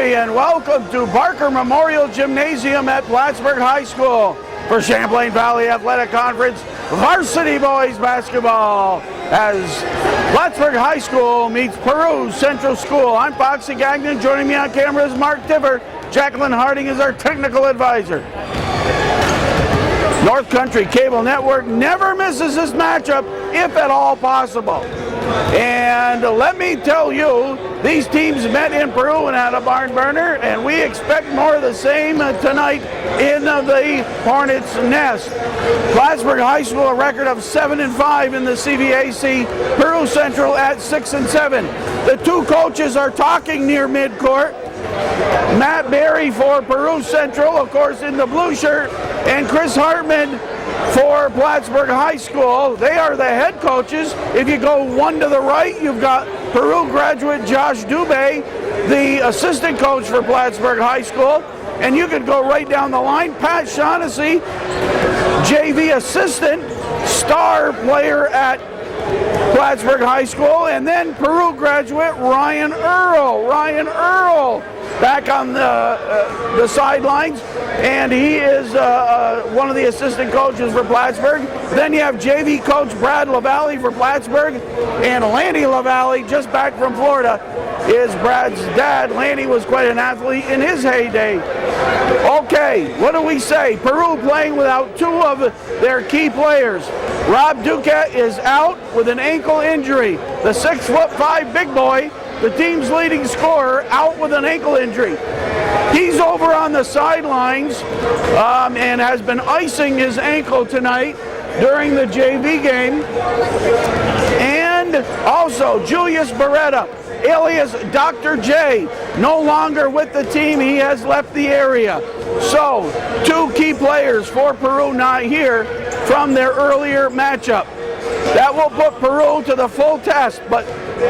Hey, and welcome to Barker Memorial Gymnasium at Plattsburgh High School for Champlain Valley Athletic Conference Varsity Boys Basketball as Plattsburgh High School meets Peru Central School. I'm Foxy Gagnon. Joining me on camera is Mark Tiver. Jacqueline Harding is our technical advisor. North Country Cable Network never misses this matchup, if at all possible. And let me tell you, these teams met in Peru and had a barn burner, and we expect more of the same tonight in the Hornets' Nest. Plattsburgh High School a record of 7-5 in the CVAC, Peru Central at 6-7. The two coaches are talking near midcourt. Matt Berry for Peru Central, of course, in the blue shirt, and Chris Hartman for Plattsburgh High School. They are the head coaches. If you go one to the right, you've got Peru graduate Josh Dubé, the assistant coach for Plattsburgh High School. And you could go right down the line, Pat Shaughnessy, JV assistant, star player at Plattsburgh High School, and then Peru graduate Ryan Earl back on the sidelines, and he is one of the assistant coaches for Plattsburgh. Then you have JV coach Brad LaValle for Plattsburgh, and Lanny LaValle, just back from Florida, is Brad's dad. Lanny was quite an athlete in his heyday. Okay, what do we say? Peru playing without two of their key players. Rob Duquette is out with an ankle injury. The 6'5" big boy, the team's leading scorer, out with an ankle injury. He's over on the sidelines and has been icing his ankle tonight during the JV game. And also Julius Beretta, alias Dr. J, no longer with the team. He has left the area. So, two key players for Peru not here from their earlier matchup. That will put Peru to the full test, but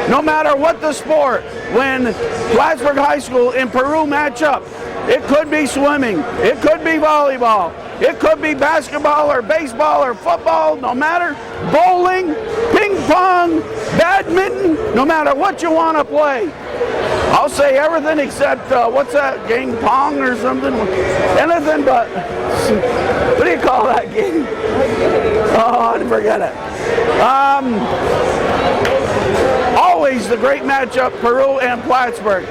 no matter what the sport, when Plattsburgh High School and Peru match up, it could be swimming, it could be volleyball, it could be basketball or baseball or football, no matter, bowling, ping pong, badminton, no matter what you want to play. I'll say everything except, what's that game, pong or something? Anything but, what do you call that game? Oh, forget it. Always the great matchup, Peru and Plattsburgh.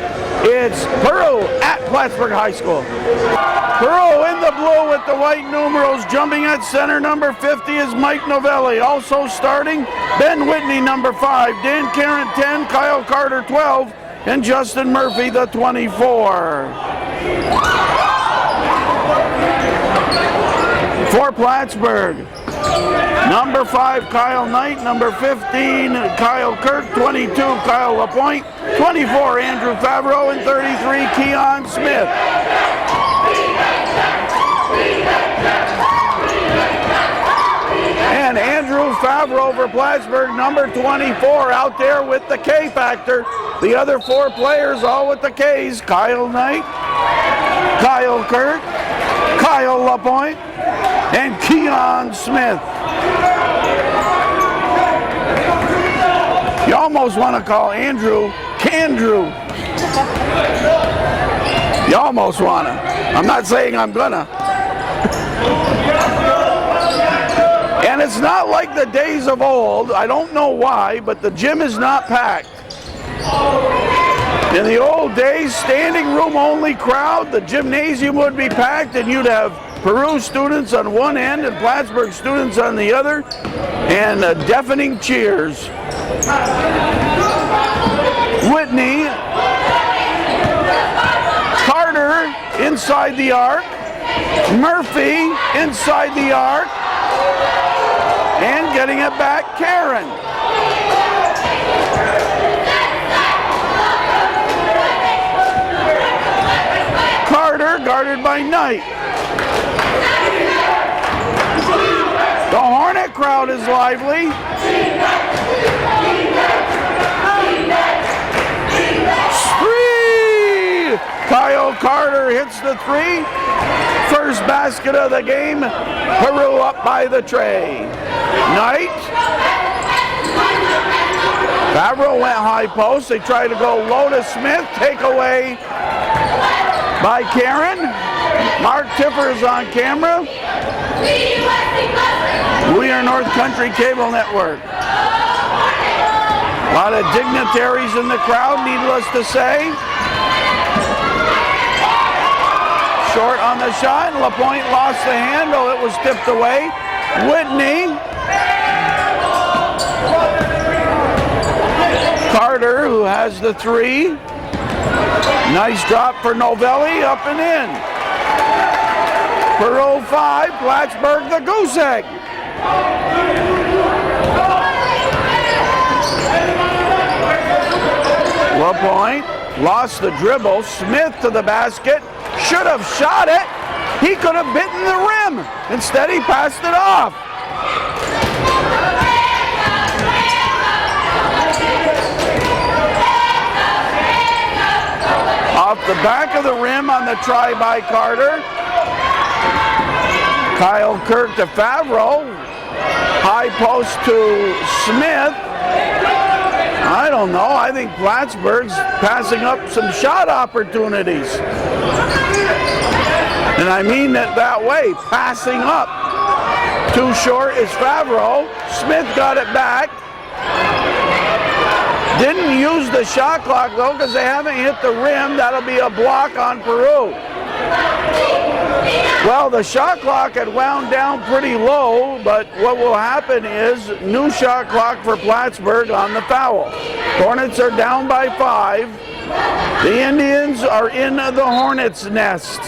It's Peru at Plattsburgh High School. Peru in the blue with the white numerals. Jumping at center, number 50 is Mike Novelli. Also starting, Ben Whitney, number 5. Dan Karen, 10. Kyle Carter, 12. And Justin Murphy, the 24. For Plattsburgh, number 5, Kyle Knight. Number 15, Kyle Kirk. 22, Kyle LaPointe. 24, Andrew Favreau. And 33, Keon Smith. And Andrew Favreau for Plattsburgh, number 24, out there with the K factor. The other four players all with the Ks: Kyle Knight, Kyle Kirk, Kyle LaPointe, and Keon Smith. You almost want to call Andrew Candrew. You almost want to. I'm not saying I'm gonna. And it's not like the days of old. I don't know why, but the gym is not packed. In the old days, standing room only crowd, the gymnasium would be packed and you'd have Peru students on one end and Plattsburgh students on the other, and deafening cheers. Whitney, Carter inside the arc, Murphy inside the arc, and getting it back, Karen. Carter guarded by Knight. The Hornet crowd is lively. Three! Kyle Carter hits the three. First basket of the game. Peru up by the tray. Knight Favreau went high post. They tried to go low to Smith. Takeaway by Karen. Mark Tiffer is on camera. We are North Country Cable Network. A lot of dignitaries in the crowd, needless to say. Short on the shot. LaPointe lost the handle. It was tipped away. Whitney. Carter, who has the three. Nice drop for Novelli, up and in. Peru 5, Plattsburgh the goose egg. LaPointe lost the dribble. Smith to the basket. Should have shot it. He could have bitten the rim. Instead, he passed it off. Off the back of the rim on the try by Carter. Kyle Kirk to Favreau. High post to Smith. I don't know. I think Plattsburgh's passing up some shot opportunities. And I mean it that way, passing up. Too short is Favreau. Smith got it back. Didn't use the shot clock though because they haven't hit the rim. That'll be a block on Peru. Well, the shot clock had wound down pretty low, but what will happen is new shot clock for Plattsburgh on the foul. Hornets are down by 5. The Indians are in the Hornets' nest.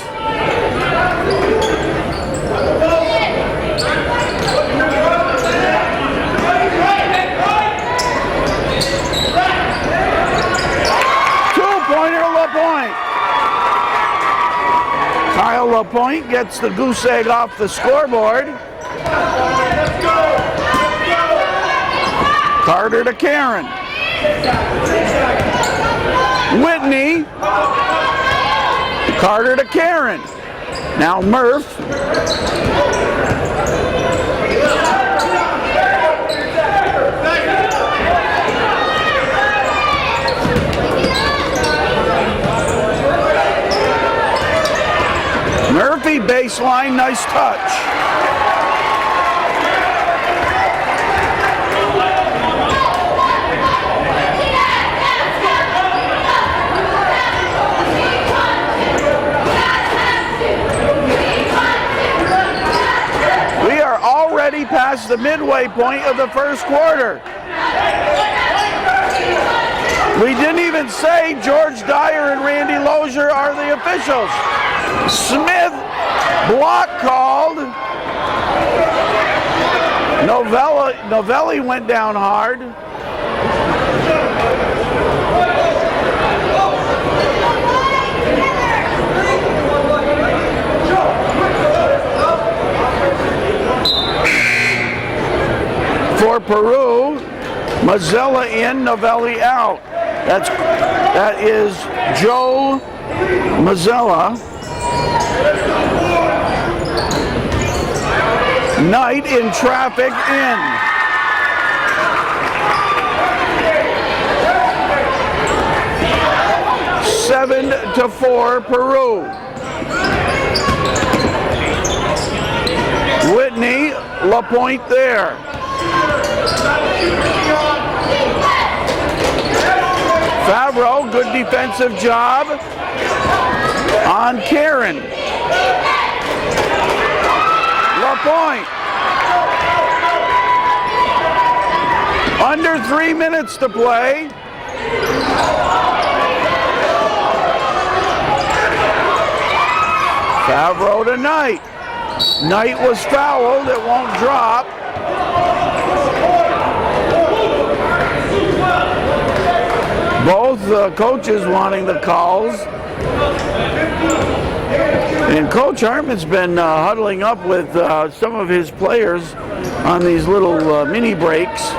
Two-pointer LaPointe. Kyle LaPointe gets the goose egg off the scoreboard. Carter to Karen. Whitney. Carter to Karen. Now Murph. Murphy baseline, nice touch. We are already past the midway point of the first quarter. We didn't even say George Dyer and Randy Lozier are the officials. Smith, block called. Novelli went down hard. For Peru, Mazzella in, Novelli out. That is Joe Mazzella. Knight in traffic in. Seven to 4 Peru. Whitney, LaPointe there. Favreau, good defensive job on Karen. LaPointe. Under 3 minutes to play. Favreau to Knight. Knight was fouled, it won't drop. Both coaches wanting the calls. And Coach Hartman's been huddling up with some of his players on these little mini breaks.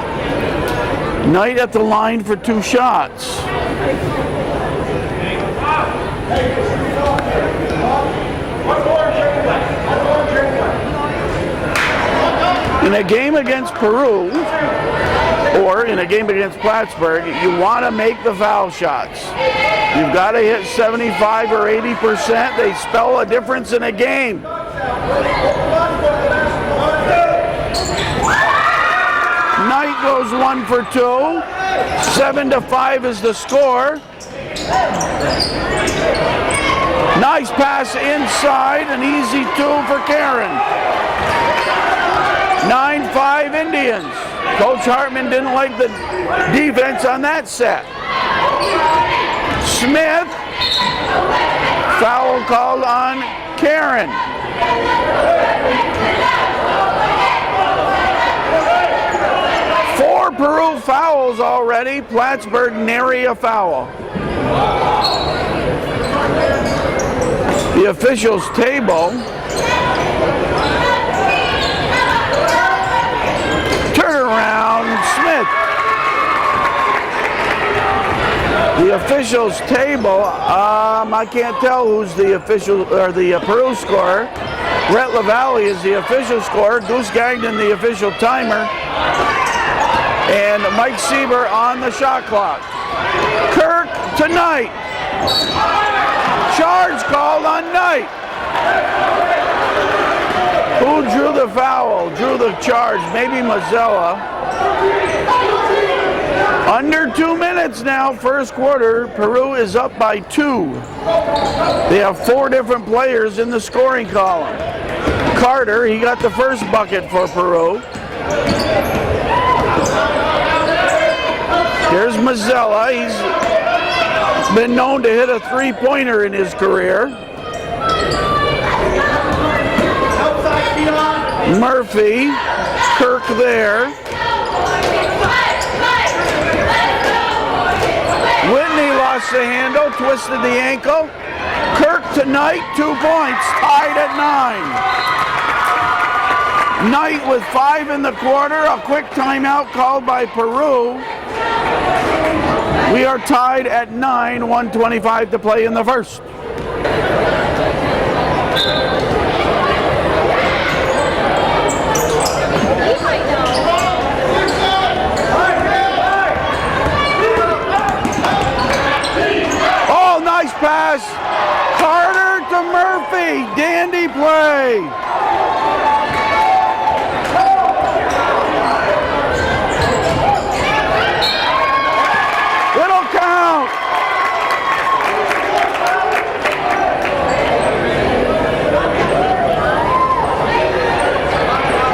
Knight at the line for 2 shots. In a game against Peru, or in a game against Plattsburgh, you want to make the foul shots. You've got to hit 75 or 80%. They spell a difference in a game. Knight goes 1 for 2. 7-5 is the score. Nice pass inside, an easy 2 for Karen. 9-5 Indians. Coach Hartman didn't like the defense on that set. Smith, foul called on Karen. Four Peru fouls already. Plattsburgh nary a foul. The officials' table. Turnaround, Smith. The officials' table. I can't tell who's the official or the Peru scorer. Brett LaValle is the official scorer. Goose Gagnon the official timer. And Mike Sieber on the shot clock. Kirk to Knight. Charge called on Knight. Who drew the foul? Drew the charge? Maybe Mazzella. Under 2 minutes now, first quarter. Peru is up by 2. They have 4 different players in the scoring column. Carter, he got the first bucket for Peru. Here's Mazzella. He's been known to hit a 3-pointer in his career. Murphy, Kirk there. Whitney lost the handle, twisted the ankle. Kirk to Knight, 2 points, tied at 9. Knight with 5 in the quarter, a quick timeout called by Peru. We are tied at 9, 1:25 to play in the first. Oh, nice pass. Carter to Murphy. Dandy play.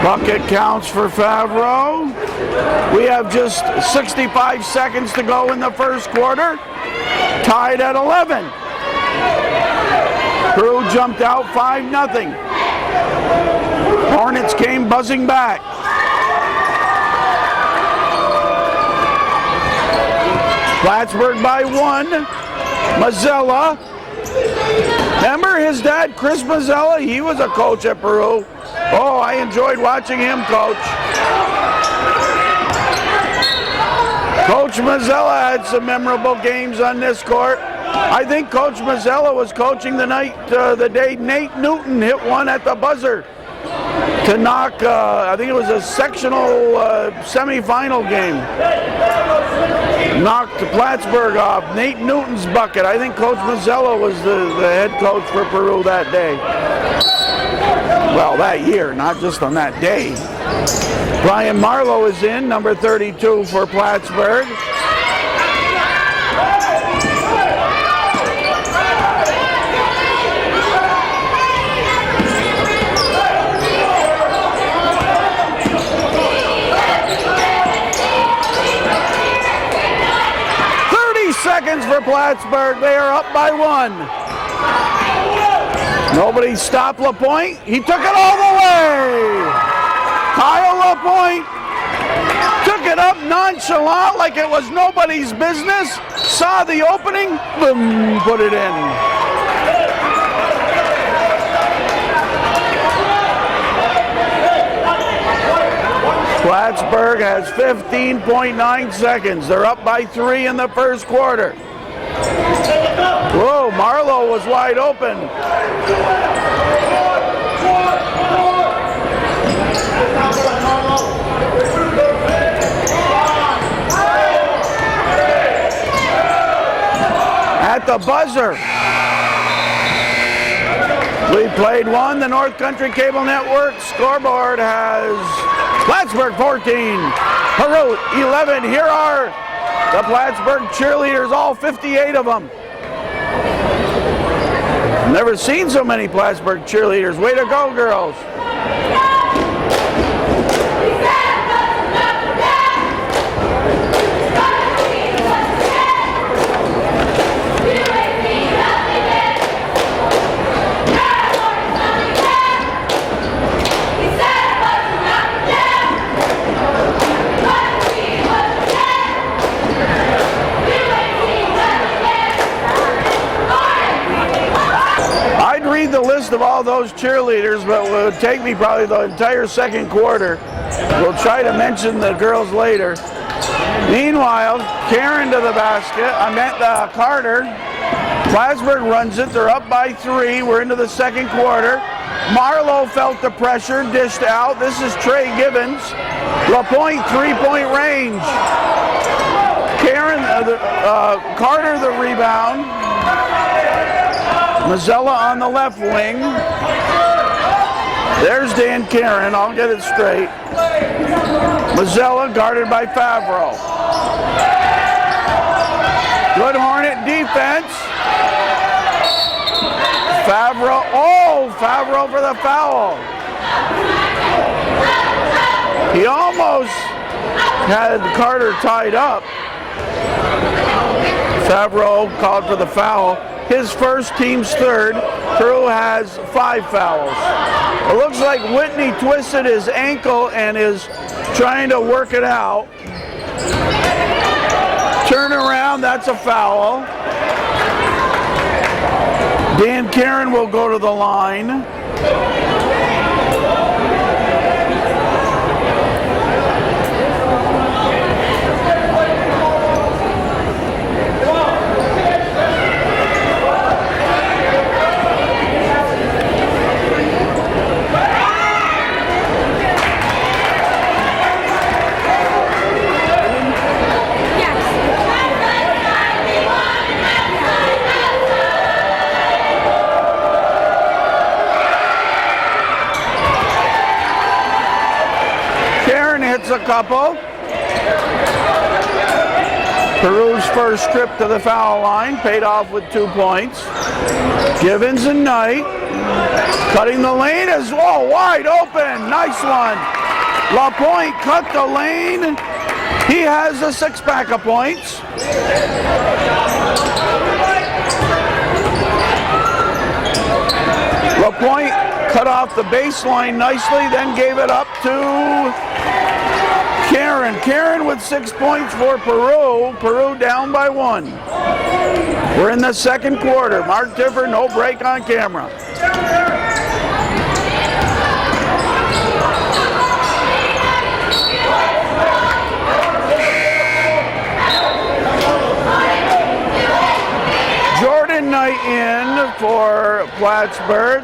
Bucket counts for Favreau. We have just 65 seconds to go in the first quarter. Tied at 11. Peru jumped out 5-0. Hornets came buzzing back. Plattsburgh by 1. Mazzella. Remember his dad, Chris Mazzella? He was a coach at Peru. Oh, I enjoyed watching him coach. Coach Mazzella had some memorable games on this court. I think Coach Mazzella was coaching the day Nate Newton hit one at the buzzer to knock, I think it was a sectional semifinal game. Knocked Plattsburgh off. Nate Newton's bucket. I think Coach Mazzella was the head coach for Peru that day. Well, that year, not just on that day. Brian Marlowe is in, number 32 for Plattsburgh. Seconds for Plattsburgh. They are up by 1. Nobody stopped LaPointe. He took it all the way. Kyle LaPointe took it up nonchalant like it was nobody's business. Saw the opening, boom, put it in. Plattsburgh has 15.9 seconds. They're up by 3 in the first quarter. Whoa, Marlowe was wide open. the buzzer. We played one. The North Country Cable Network scoreboard has Plattsburgh 14, Peru 11. Here are the Plattsburgh cheerleaders, all 58 of them. Never seen so many Plattsburgh cheerleaders. Way to go, girls. The list of all those cheerleaders, but it would take me probably the entire second quarter. We'll try to mention the girls later. Meanwhile, Karen to the basket. Carter. Plattsburgh runs it. They're up by 3. We're into the second quarter. Marlowe felt the pressure, dished out. This is Trey Gibbons. LaPointe, 3-point range. Carter the rebound. Mazzella on the left wing. There's Dan Karen. I'll get it straight. Mazzella guarded by Favreau. Good Hornet defense. Favreau. Oh, Favreau for the foul. He almost had Carter tied up. Favreau called for the foul. His first, team's third. Peru has 5 fouls. It looks like Whitney twisted his ankle and is trying to work it out. Turn around, that's a foul. Dan Karen will go to the line. Hits a couple. Peru's first trip to the foul line paid off with 2 points. Givens and Knight cutting the lane is wide open. Nice one. LaPointe cut the lane. He has a 6-pack of points. LaPointe cut off the baseline nicely, then gave it up to Karen. Karen with 6 points for Peru. Peru down by 1. We're in the second quarter. Mark Tiffer, no break on camera. Jordan Knight in for Plattsburgh.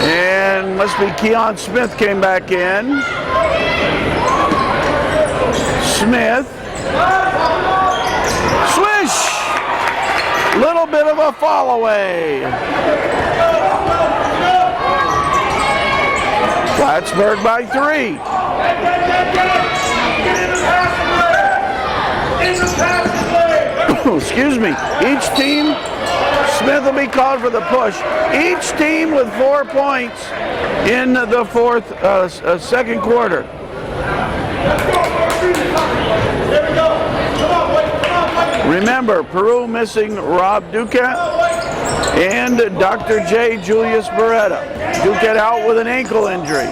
And must be Keon Smith came back in. Smith. Swish! Little bit of a fall away. Plattsburgh by 3. Excuse me. Each team, Smith will be called for the push. Each team with 4 points in the second quarter. Remember, Peru missing Rob Duquette and Dr. J. Julius Beretta. Duquette out with an ankle injury.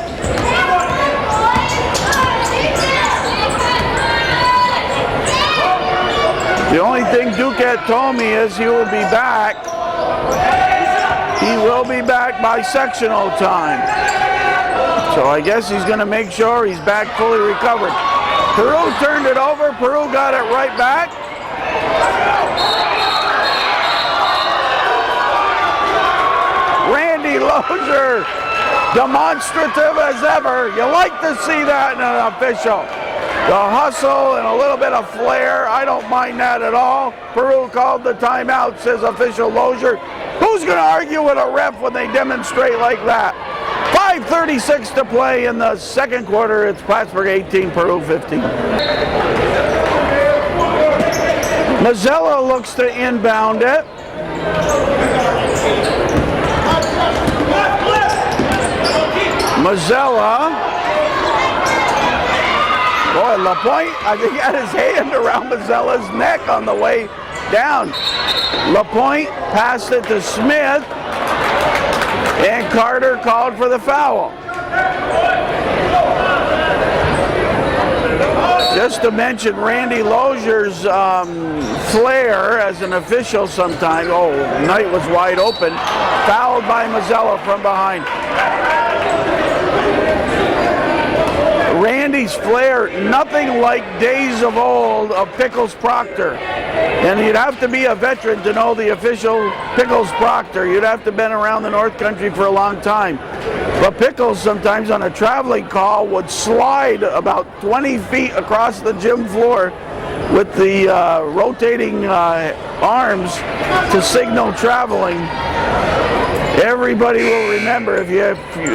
The only thing Duquette told me is he will be back. He will be back by sectional time. So I guess he's going to make sure he's back fully recovered. Peru turned it over. Peru got it right back. Randy Lozier, demonstrative as ever. You like to see that in an official. The hustle and a little bit of flair, I don't mind that at all. Peru called the timeout, says official Lozier. Who's going to argue with a ref when they demonstrate like that? 5:36 to play in the second quarter. It's Plattsburgh 18, Peru 15. Mazzella looks to inbound it. Mazzella. Boy, Lapointe, I think, had his hand around Mazzella's neck on the way down. Lapointe passed it to Smith, and Carter called for the foul. Just to mention Randy Lozier's flair as an official sometimes. Oh, Knight was wide open. Fouled by Mazzella from behind. Randy's flair, nothing like days of old of Pickles Proctor. And you'd have to be a veteran to know the official Pickles Proctor. You'd have to have been around the North Country for a long time. But Pickles sometimes on a traveling call would slide about 20 feet across the gym floor with the rotating arms to signal traveling. Everybody will remember.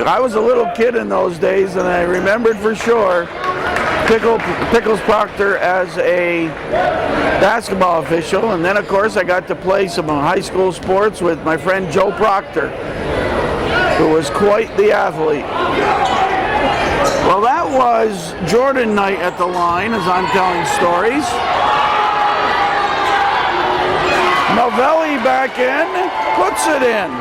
I was a little kid in those days, and I remembered for sure Pickles Proctor as a basketball official. And then, of course, I got to play some high school sports with my friend Joe Proctor, who was quite the athlete. Well, that was Jordan Knight at the line as I'm telling stories. Novelli back in, puts it in.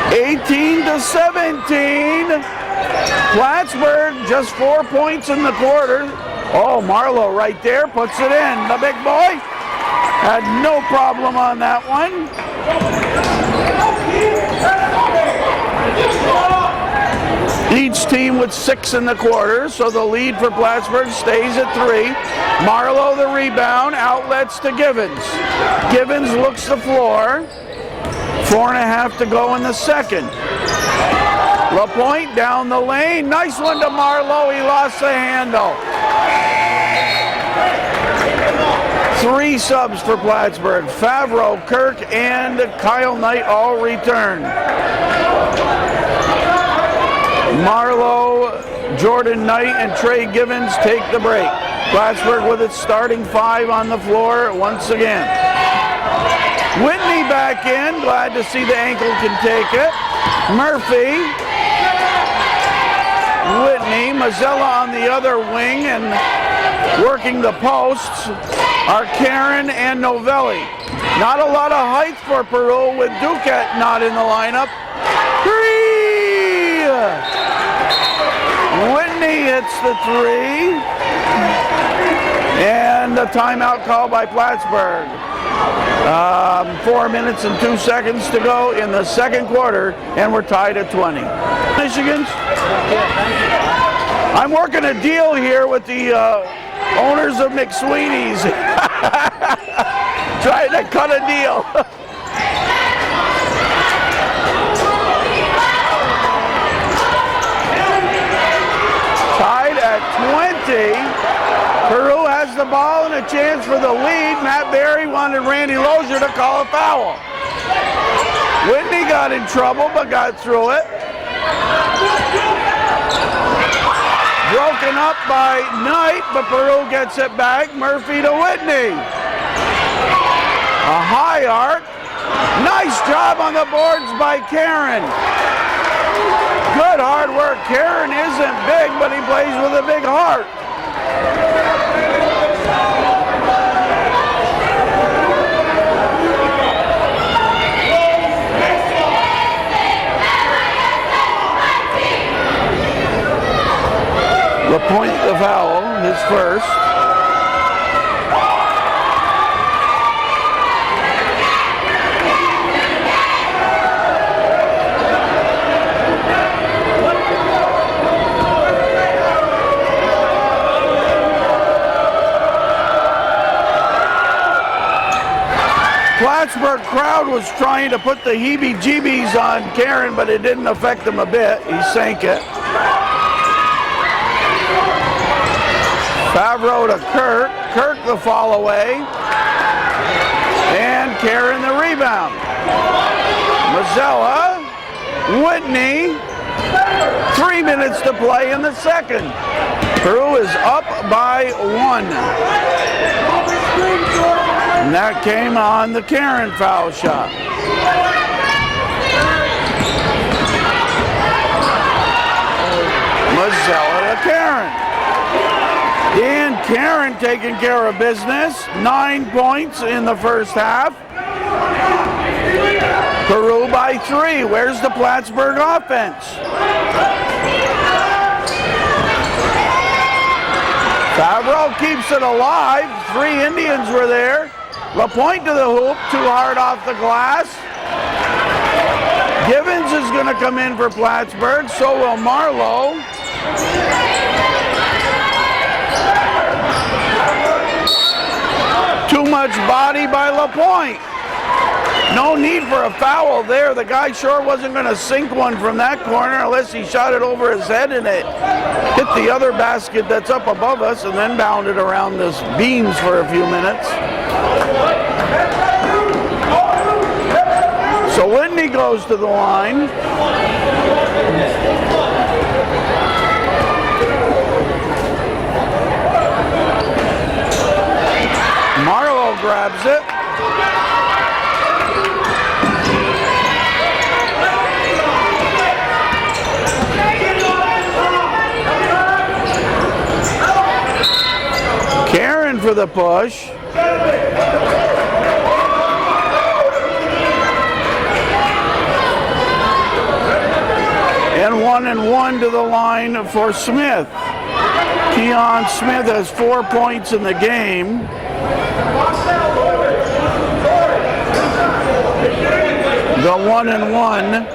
18-17. Plattsburgh just 4 points in the quarter. Oh, Marlowe right there puts it in. The big boy had no problem on that one. Each team with 6 in the quarter, so the lead for Plattsburgh stays at 3. Marlowe the rebound, outlets to Givens. Givens looks the floor. 4.5 to go in the second. Lapointe down the lane. Nice one to Marlowe. He lost the handle. 3 subs for Plattsburgh. Favreau, Kirk, and Kyle Knight all return. Marlowe, Jordan Knight, and Trey Givens take the break. Plattsburgh with its starting 5 on the floor once again. Whitney back in. Glad to see the ankle can take it. Murphy. Whitney. Mazzella on the other wing and working the posts are Karen and Novelli. Not a lot of height for Peru with Duquette not in the lineup. 3! Whitney hits the 3. And the timeout call by Plattsburgh. 4 minutes and 2 seconds to go in the second quarter, and we're tied at 20. Michigan? I'm working a deal here with the owners of McSweeney's. Trying to cut a deal. Tied at 20. Peru has the ball and a chance for the lead. Matt Berry wanted Randy Lozier to call a foul. Whitney got in trouble but got through it. Broken up by Knight, but Peru gets it back. Murphy to Whitney. A high arc. Nice job on the boards by Karen. Good hard work. Karen isn't big, but he plays with a big heart. Lapointe the foul, his first. Plattsburgh crowd was trying to put the heebie-jeebies on Karen, but it didn't affect him a bit. He sank it. Favreau to Kirk. Kirk the fall away. And Karen the rebound. Mazzella, Whitney, 3 minutes to play in the second. Peru is up by 1. And that came on the Karen foul shot. Mazzella to Karen. Dan Karen taking care of business. 9 points in the first half. Peru by 3. Where's the Plattsburgh offense? Favreau keeps it alive. 3 Indians were there. LaPointe to the hoop. Too hard off the glass. Givens is going to come in for Plattsburgh. So will Marlowe. Too much body by LaPointe. No need for a foul there. The guy sure wasn't going to sink one from that corner unless he shot it over his head and it hit the other basket that's up above us and then bounded around the beams for a few minutes. So Whitney goes to the line. Marlowe grabs it. Karen for the push. And 1-1 to the line for Smith. Keon Smith has 4 points in the game. The 1-1.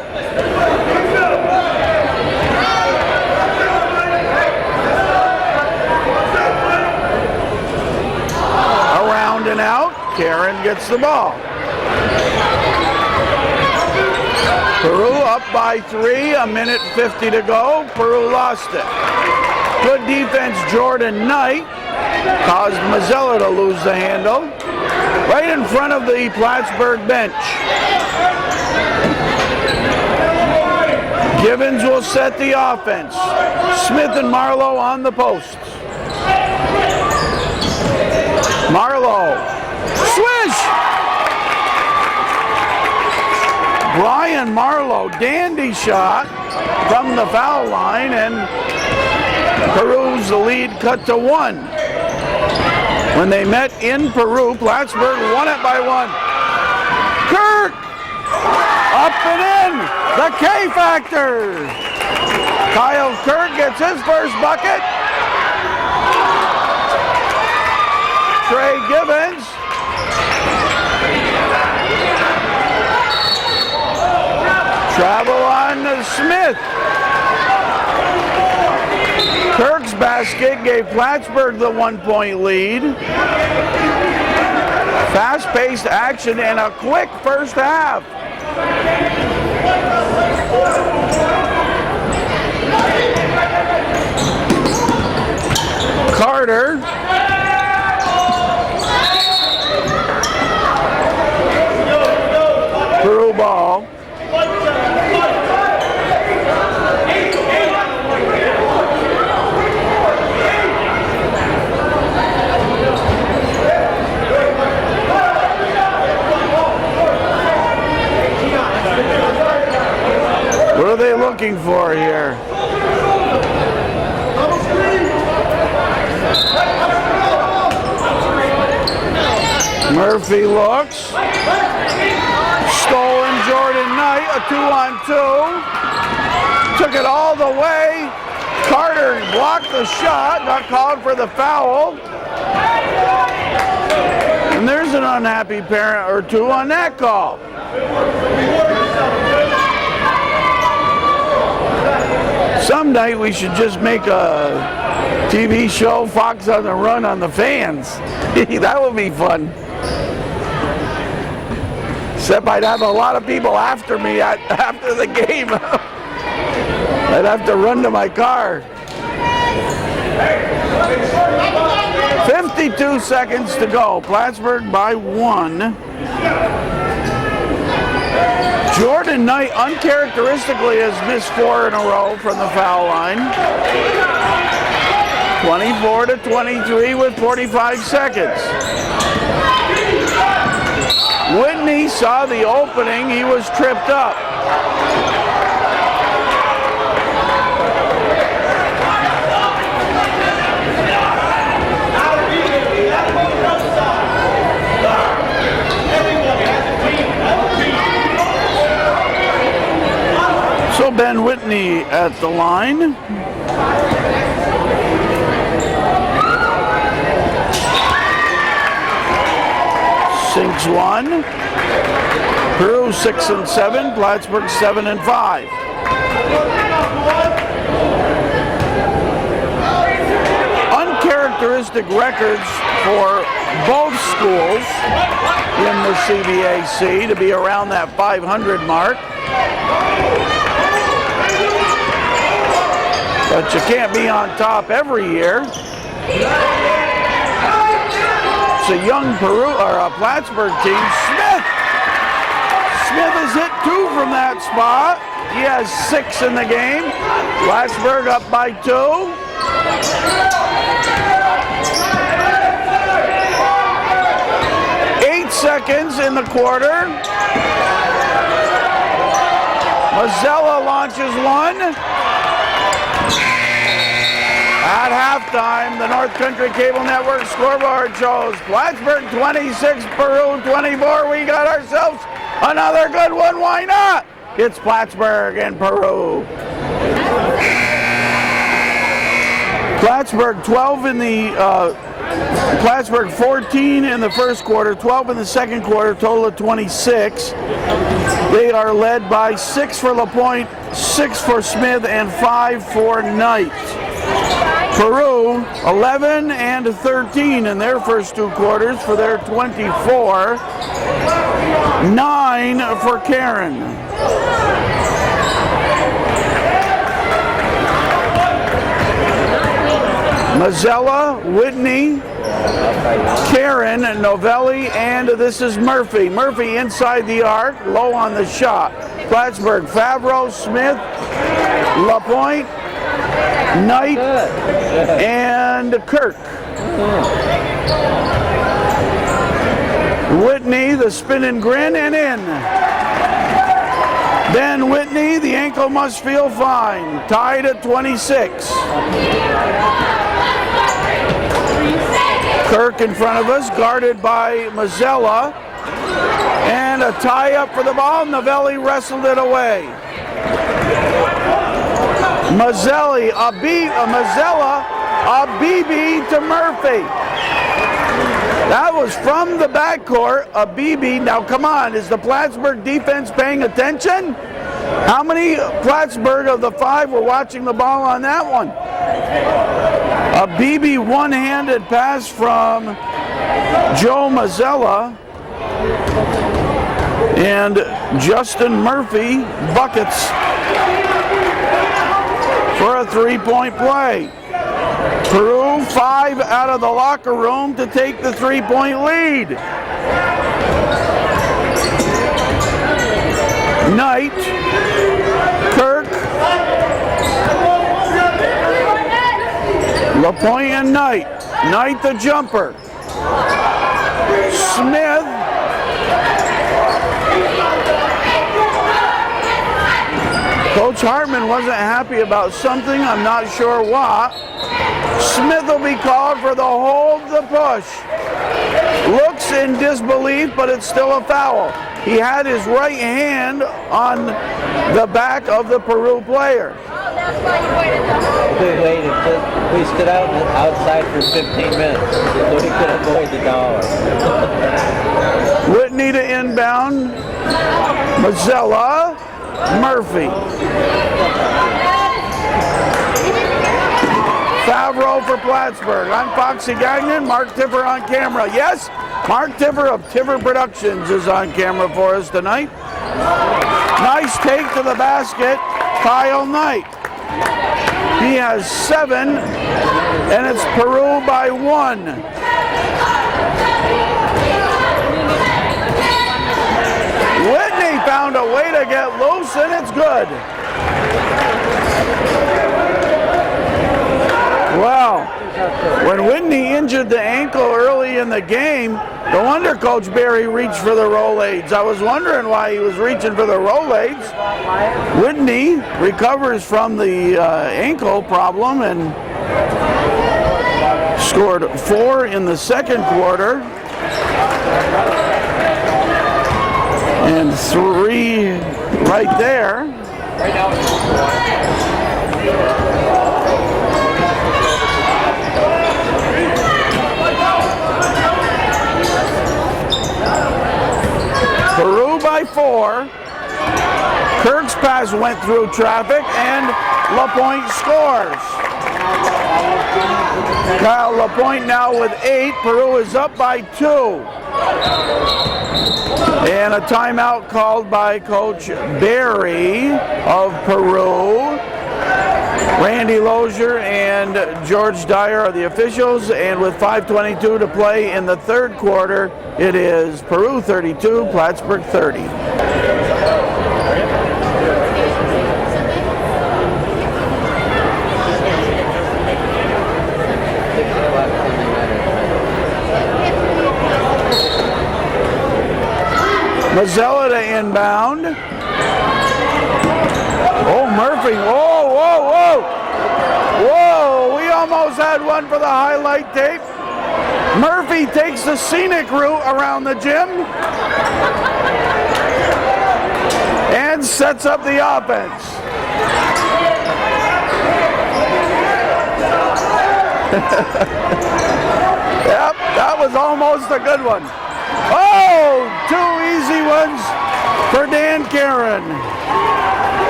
Around and out. Karen gets the ball. Peru up by 3, 1:50 to go. Peru lost it. Good defense, Jordan Knight. Caused Mazzella to lose the handle. Right in front of the Plattsburgh bench. Givens will set the offense. Smith and Marlowe on the posts. Marlowe. Swish! Brian Marlowe, dandy shot from the foul line, and Peru's lead cut to 1. When they met in Peru, Plattsburgh won it by 1. Kirk! Up and in! The K Factor! Kyle Kirk gets his first bucket. Trey Givens. Travel on to Smith. Kirk's basket gave Plattsburgh the 1-point lead. Fast-paced action and a quick first half. Carter. Peru ball. What are they looking for here? Murphy looks. Stolen Jordan Knight, a 2-on-2. Took it all the way. Carter blocked the shot, got called for the foul. And there's an unhappy parent or two on that call. Some night we should just make a TV show, Fox on the Run, on the fans. That would be fun. Except I'd have a lot of people after me after the game. I'd have to run to my car. 52 seconds to go. Plattsburgh by 1. Jordan Knight uncharacteristically has missed 4 in a row from the foul line. 24-23 with 45 seconds. Whitney saw the opening. He was tripped up. So Ben Whitney at the line. Sinks 1. Peru 6 and 7. Plattsburgh 7 and 5. Uncharacteristic records for both schools in the CBAC to be around that 500 mark. But you can't be on top every year. It's a young Peru or a Plattsburgh team. Smith has hit 2 from that spot. He has 6 in the game. Plattsburgh up by 2. Seconds in the quarter. Mazzella launches 1. At halftime, the North Country Cable Network scoreboard shows Plattsburgh 26, Peru 24. We got ourselves another good one. Why not? It's Plattsburgh and Peru. Plattsburgh 12 in the Plattsburgh 14 in the first quarter, 12 in the second quarter, total of 26. They are led by 6 for LaPointe, 6 for Smith, and 5 for Knight. Peru 11 and 13 in their first 2 quarters for their 24. 9 for Karen. Mazzella, Whitney, Karen, Novelli, and this is Murphy. Murphy inside the arc, low on the shot. Plattsburgh, Favreau, Smith, LaPointe, Knight, and Kirk. Whitney, the spin and grin, and in. Ben Whitney, the ankle must feel fine. Tied at 26. Kirk in front of us, guarded by Mazzella. And a tie-up for the ball. Novelli wrestled it away. Mazzella, a BB to Murphy. That was from the backcourt, a BB. Now come on, is the Plattsburgh defense paying attention? How many Plattsburgh of the 5 were watching the ball on that one? A BB one-handed pass from Joe Mazzella, and Justin Murphy buckets for a 3-point play. Peru 5 out of the locker room to take the 3-point lead. Knight, Kirk, LaPointe and Knight. Knight the jumper. Smith. Coach Hartman wasn't happy about something, I'm not sure what. Smith will be called for the hold the push. Looks in disbelief, but it's still a foul. He had his right hand on the back of the Peru player. We waited. We stood outside for 15 minutes so we could avoid the dollar. Whitney to inbound. Mazzella, Murphy. Favreau for Plattsburgh. I'm Foxy Gagnon. Mark Tiffer on camera. Yes, Mark Tiffer of Tiffer Productions is on camera for us tonight. Nice take to the basket. Kyle Knight. He has 7, and it's Peru by 1. Whitney found a way to get loose, and it's good. Well, when Whitney injured the ankle early in the game, no wonder Coach Barry reached for the Rolaids. I was wondering why he was reaching for the Rolaids. Whitney recovers from the ankle problem and scored 4 in the second quarter and 3 right there. Peru by 4. Kirk's pass went through traffic and LaPointe scores. Kyle LaPointe now with 8. Peru is up by 2. And a timeout called by Coach Barry of Peru. Randy Lozier and George Dyer are the officials, and with 5:22 to play in the third quarter, it is Peru 32, Plattsburgh 30. Mazzella to inbound. Oh, Murphy. Whoa, whoa, whoa. Whoa, we almost had one for the highlight tape. Murphy takes the scenic route around the gym and sets up the offense. Yep, that was almost a good one. Oh, 2 easy ones for Dan Karen.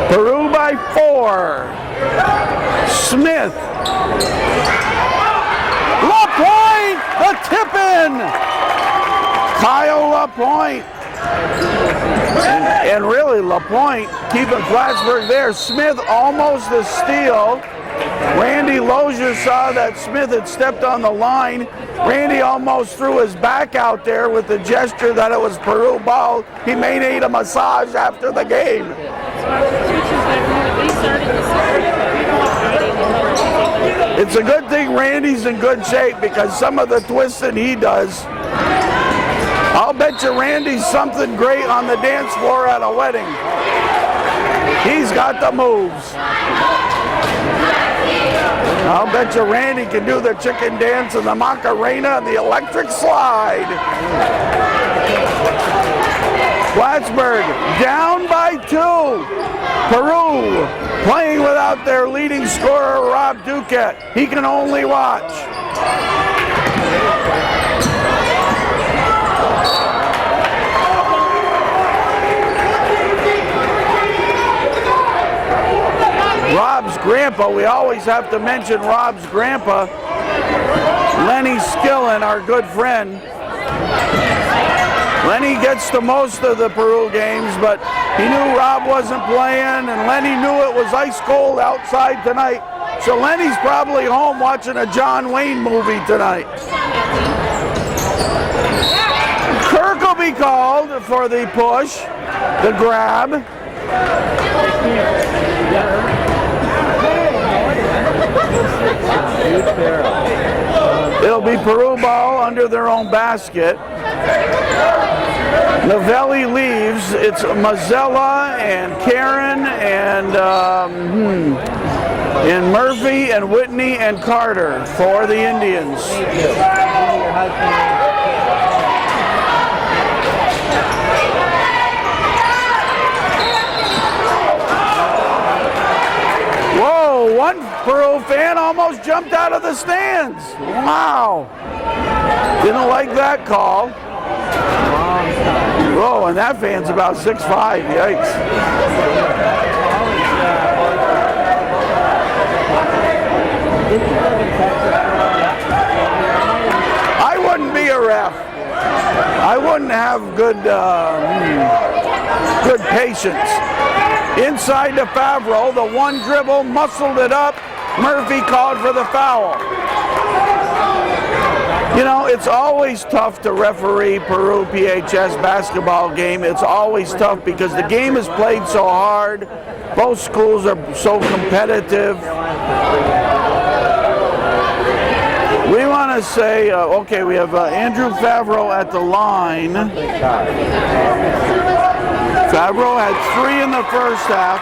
Peru by 4. Smith. LaPointe, the tip-in. Kyle LaPointe. And really, LaPointe keeping Plattsburgh there. Smith almost a steal. Randy Lozier saw that Smith had stepped on the line. Randy almost threw his back out there with the gesture that it was Peru ball. He may need a massage after the game. It's a good thing Randy's in good shape because some of the twisting he does, I'll bet you Randy's something great on the dance floor at a wedding. He's got the moves. I'll bet you Randy can do the chicken dance and the Macarena and the electric slide. Plattsburgh down by 2. Peru playing without their leading scorer, Rob Duquette. He can only watch. Rob's grandpa, we always have to mention Rob's grandpa, Lenny Skillen, our good friend. Lenny gets to most of the Peru games, but he knew Rob wasn't playing, and Lenny knew it was ice cold outside tonight. So Lenny's probably home watching a John Wayne movie tonight. Kirk will be called for the push, the grab. It'll be Peru ball under their own basket. Novelli leaves. It's Mazzella and Karen and Murphy and Whitney and Carter for the Indians. Whoa, one Peru fan almost jumped out of the stands. Wow. Didn't like that call. Whoa, and that fan's about 6'5". Yikes. I wouldn't be a ref. I wouldn't have good patience. Inside to Favreau, the one dribble, muscled it up. Murphy called for the foul. You know, it's always tough to referee Peru PHS basketball game. It's always tough because the game is played so hard. Both schools are so competitive. We want to say, okay, we have Andrew Favreau at the line. Favreau had 3 in the first half.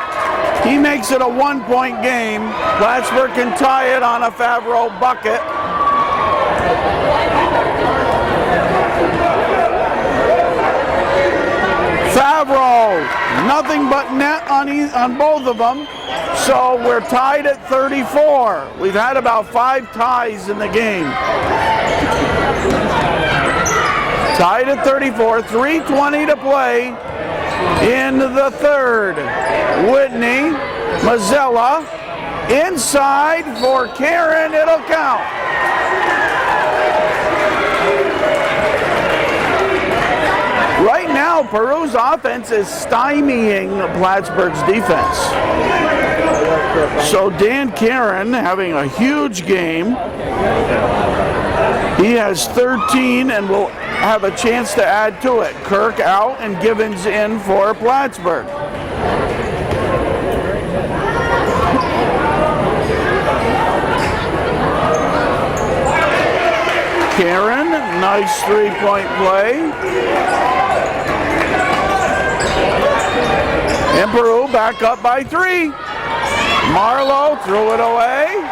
He makes it a 1-point game. Plattsburgh can tie it on a Favreau bucket. Favreau, nothing but net on both of them. So we're tied at 34. We've had about 5 ties in the game. Tied at 34, 3:20 to play in the third. Whitney, Mazzella, inside for Karen, it'll count. Right now, Peru's offense is stymieing Plattsburgh's defense. So Dan Karen having a huge game. He has 13 and will have a chance to add to it. Kirk out and Givens in for Plattsburgh. Karen, nice 3-point play. And Peru back up by 3. Marlowe threw it away.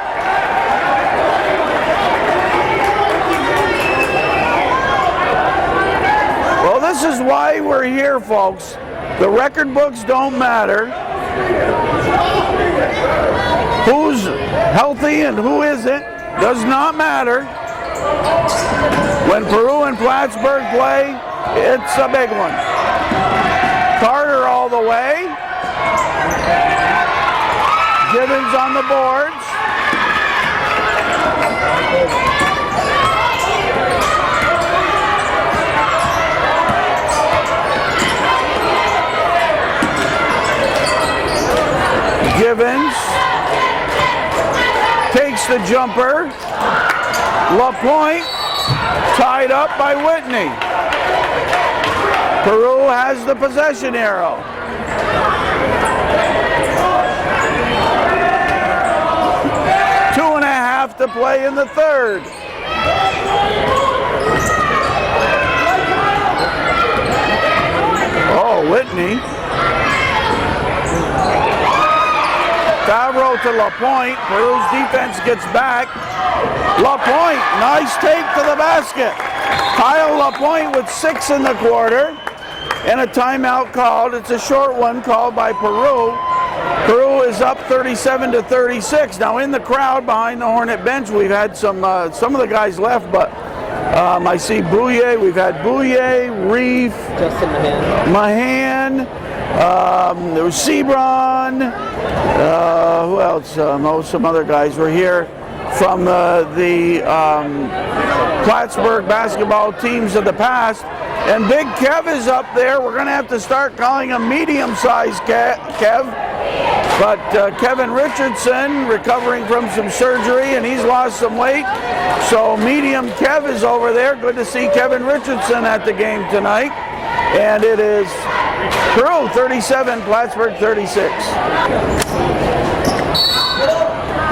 Well, this is why we're here, folks. The record books don't matter. Who's healthy and who isn't does not matter. When Peru and Plattsburgh play, it's a big one. Carter all the way. Givens on the boards. Givens takes the jumper. LaPointe tied up by Whitney. Peru has the possession arrow. Two and a half to play in the third. Oh, Whitney. Favreau to LaPointe. Peru's defense gets back. LaPointe, nice take to the basket. Kyle LaPointe with 6 in the quarter. And a timeout called. It's a short one called by Peru. Peru is up 37-36. Now in the crowd behind the Hornet bench, we've had some of the guys left, but I see Bouye. We've had Bouye, Reef, Justin Mahan. There was Sebron. Who else? Some other guys were here from the Plattsburgh basketball teams of the past. And Big Kev is up there. We're going to have to start calling him medium-sized Kev. But Kevin Richardson recovering from some surgery, and he's lost some weight. So medium Kev is over there. Good to see Kevin Richardson at the game tonight. And it is Peru 37, Plattsburgh 36.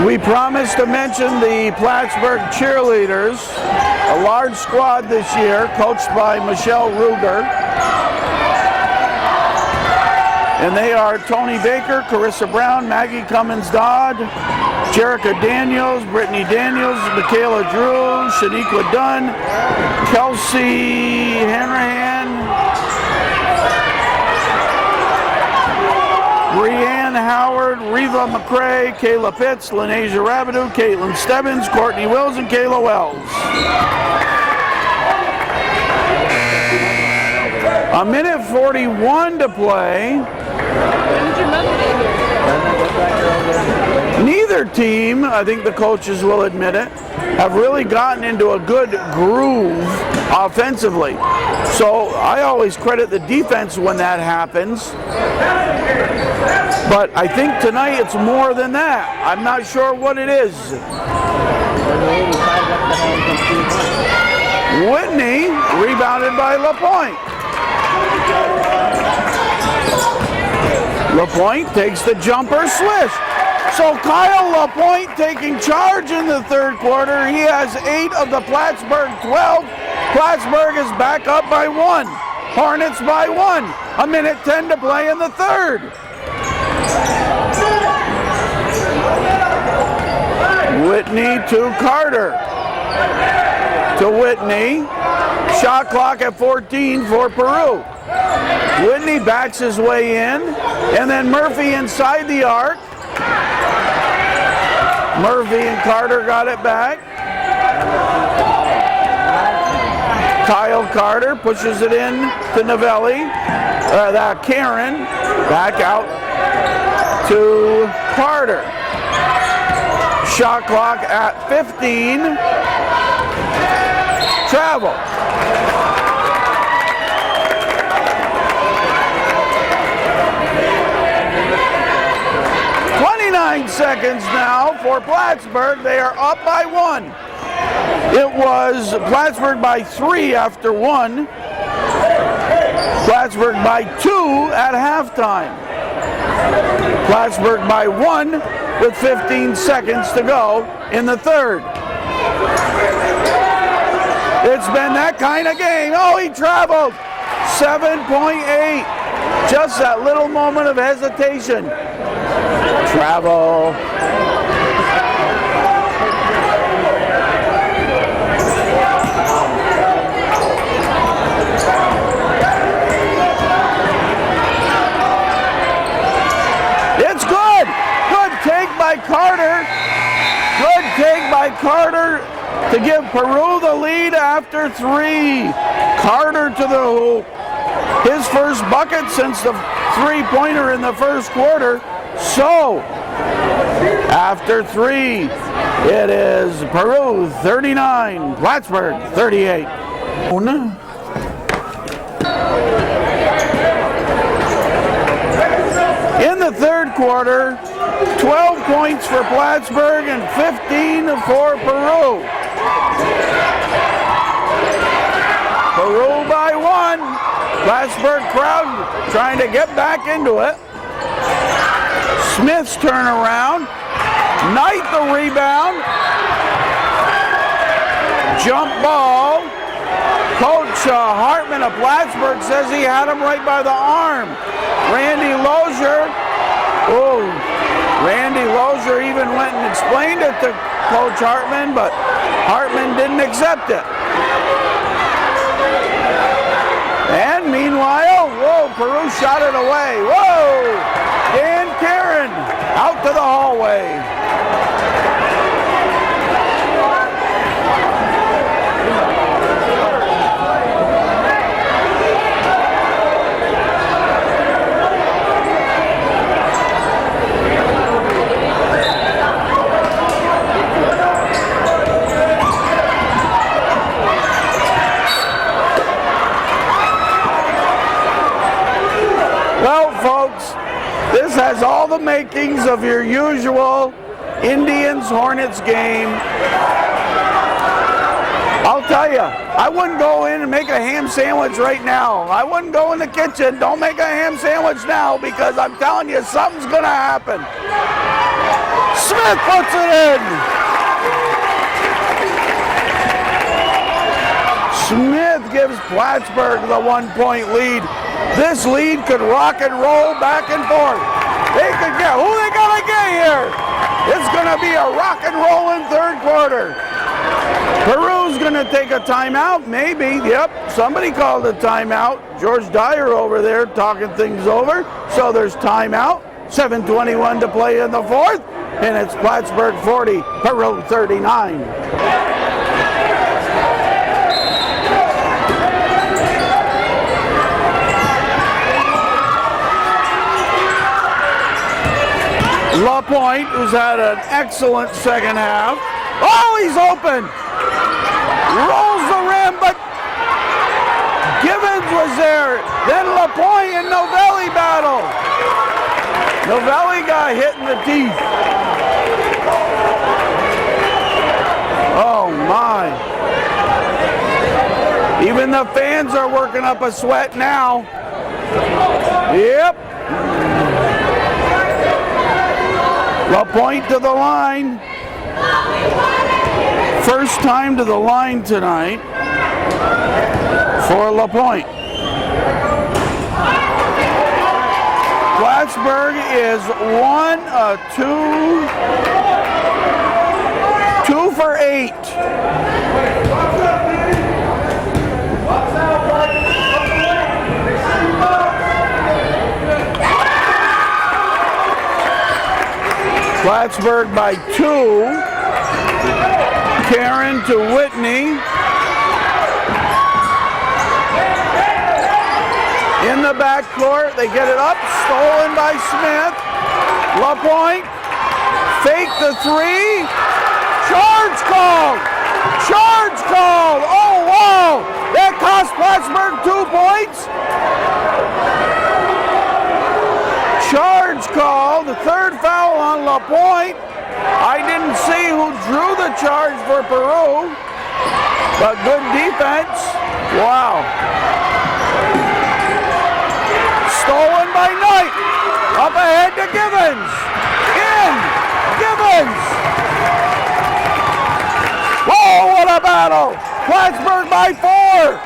We promised to mention the Plattsburgh cheerleaders, a large squad this year, coached by Michelle Ruger. And they are Tony Baker, Carissa Brown, Maggie Cummins-Dodd, Jerica Daniels, Brittany Daniels, Michaela Drew, Shaniqua Dunn, Kelsey Hanrahan, Brianne Howard, Reva McCrae, Kayla Pitts, Lenasia Rabideau, Caitlin Stebbins, Courtney Wills, and Kayla Wells. A minute 41 to play. Neither Neither team, I think the coaches will admit it, have really gotten into a good groove offensively. So I always credit the defense when that happens. But I think tonight it's more than that. I'm not sure what it is. Whitney rebounded by LaPointe. LaPointe takes the jumper swish. So Kyle LaPointe taking charge in the third quarter. He has 8 of the Plattsburgh 12. Plattsburgh is back up by 1. Hornets by 1. 1:10 to play in the third. Whitney to Carter. To Whitney. Shot clock at 14 for Peru. Whitney backs his way in, and then Murphy inside the arc. Murphy and Carter got it back. Kyle Carter pushes it in to Novelli. Karen back out to Carter. Shot clock at 15. Travel. Seconds now for Plattsburgh. They are up by 1. It was Plattsburgh by 3 after 1. Plattsburgh by 2 at halftime. Plattsburgh by 1 with 15 seconds to go in the third. It's been that kind of game. Oh, he traveled. 7.8. Just that little moment of hesitation. Travel. It's good. Good take by Carter. Good take by Carter to give Peru the lead after 3. Carter to the hoop. His first bucket since the three-pointer in the first quarter. So, after 3, it is Peru 39, Plattsburgh 38. In the third quarter, 12 points for Plattsburgh and 15 for Peru. Peru by 1. Plattsburgh crowd trying to get back into it. Smith's turnaround. Knight the rebound. Jump ball. Coach Hartman of Plattsburgh says he had him right by the arm. Randy Lozier. Oh, Randy Lozier even went and explained it to Coach Hartman, but Hartman didn't accept it. And meanwhile, whoa, Peru shot it away. Whoa! Dan Karen out to the hallway. Well, folks, this has all the makings of your usual Indians-Hornets game. I'll tell you, I wouldn't go in and make a ham sandwich right now. I wouldn't go in the kitchen. Don't make a ham sandwich now, because I'm telling you, something's going to happen. Smith puts it in. Smith gives Plattsburgh the 1-point lead. This lead could rock and roll back and forth. They could get, who they gonna get here? It's gonna be a rock and roll in third quarter. Peru's gonna take a timeout, maybe. Yep, somebody called a timeout. George Dyer over there talking things over. So there's timeout. 7:21 to play in the fourth, and it's Plattsburgh 40, Peru 39. LaPointe LaPointe, who's had an excellent second half. Oh, he's open. Rolls the rim, but Givens was there. Then LaPointe and Novelli battle. Novelli got hit in the teeth. Oh my. Even the fans are working up a sweat now. Yep. LaPointe to the line. First time to the line tonight for LaPointe. Plattsburgh is 2 for 8. Plattsburgh by 2. Karen to Whitney. In the backcourt, they get it up, stolen by Smith. LaPointe, fake the 3. Charge called! Charge called! Oh, wow! That cost Plattsburgh 2 points. Charge called, the third foul on LaPointe. I didn't see who drew the charge for Peru, but good defense. Wow. Stolen by Knight. Up ahead to Givens. In. Givens. Whoa, what a battle. Plattsburgh by 4.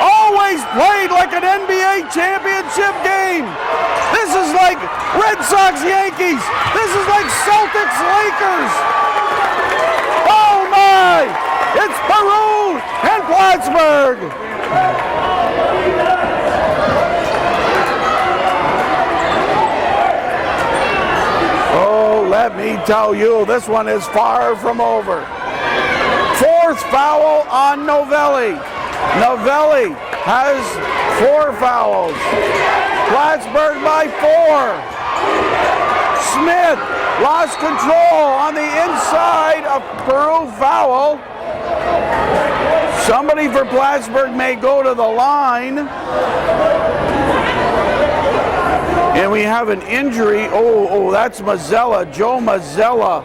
Always played like an NBA championship game. This is like Red Sox Yankees. This is like Celtics Lakers. Oh my! It's Peru and Plattsburgh. Oh, let me tell you, this one is far from over. 4th foul on Novelli. Novelli has 4 fouls. Plattsburgh by 4. Smith lost control on the inside of Peru foul. Somebody for Plattsburgh may go to the line. And we have an injury. Oh, that's Mazzella, Joe Mazzella.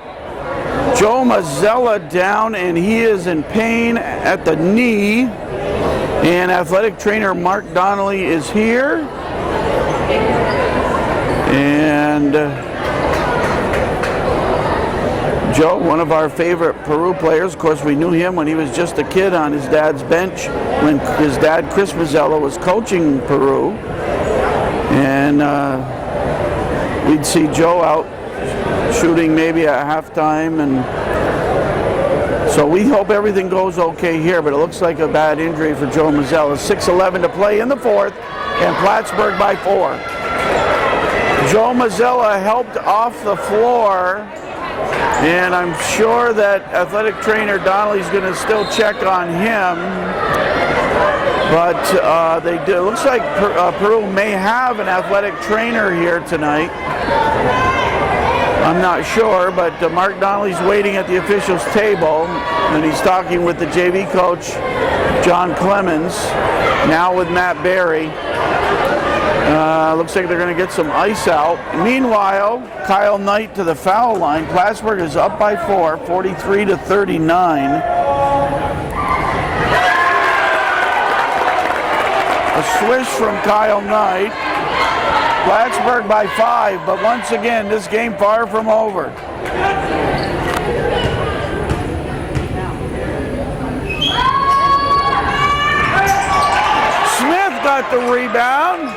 Joe Mazzella down, and he is in pain at the knee. And athletic trainer Mark Donnelly is here. And Joe, one of our favorite Peru players. Of course, we knew him when he was just a kid on his dad's bench when his dad, Chris Mazzella, was coaching Peru. And we'd see Joe out shooting maybe at halftime. And so we hope everything goes okay here, but it looks like a bad injury for Joe Mazzella. 6:11 to play in the 4th, and Plattsburgh by 4. Joe Mazzella helped off the floor, and I'm sure that athletic trainer Donnelly's going to still check on him. But they do. It looks like Peru may have an athletic trainer here tonight. I'm not sure, but Mark Donnelly's waiting at the officials' table, and he's talking with the JV coach, John Clemens, now with Matt Berry. Looks like they're going to get some ice out. Meanwhile, Kyle Knight to the foul line. Plattsburgh is up by 4, 43 to 39. A swish from Kyle Knight. Plattsburgh by 5, but once again, this game far from over. Smith got the rebound.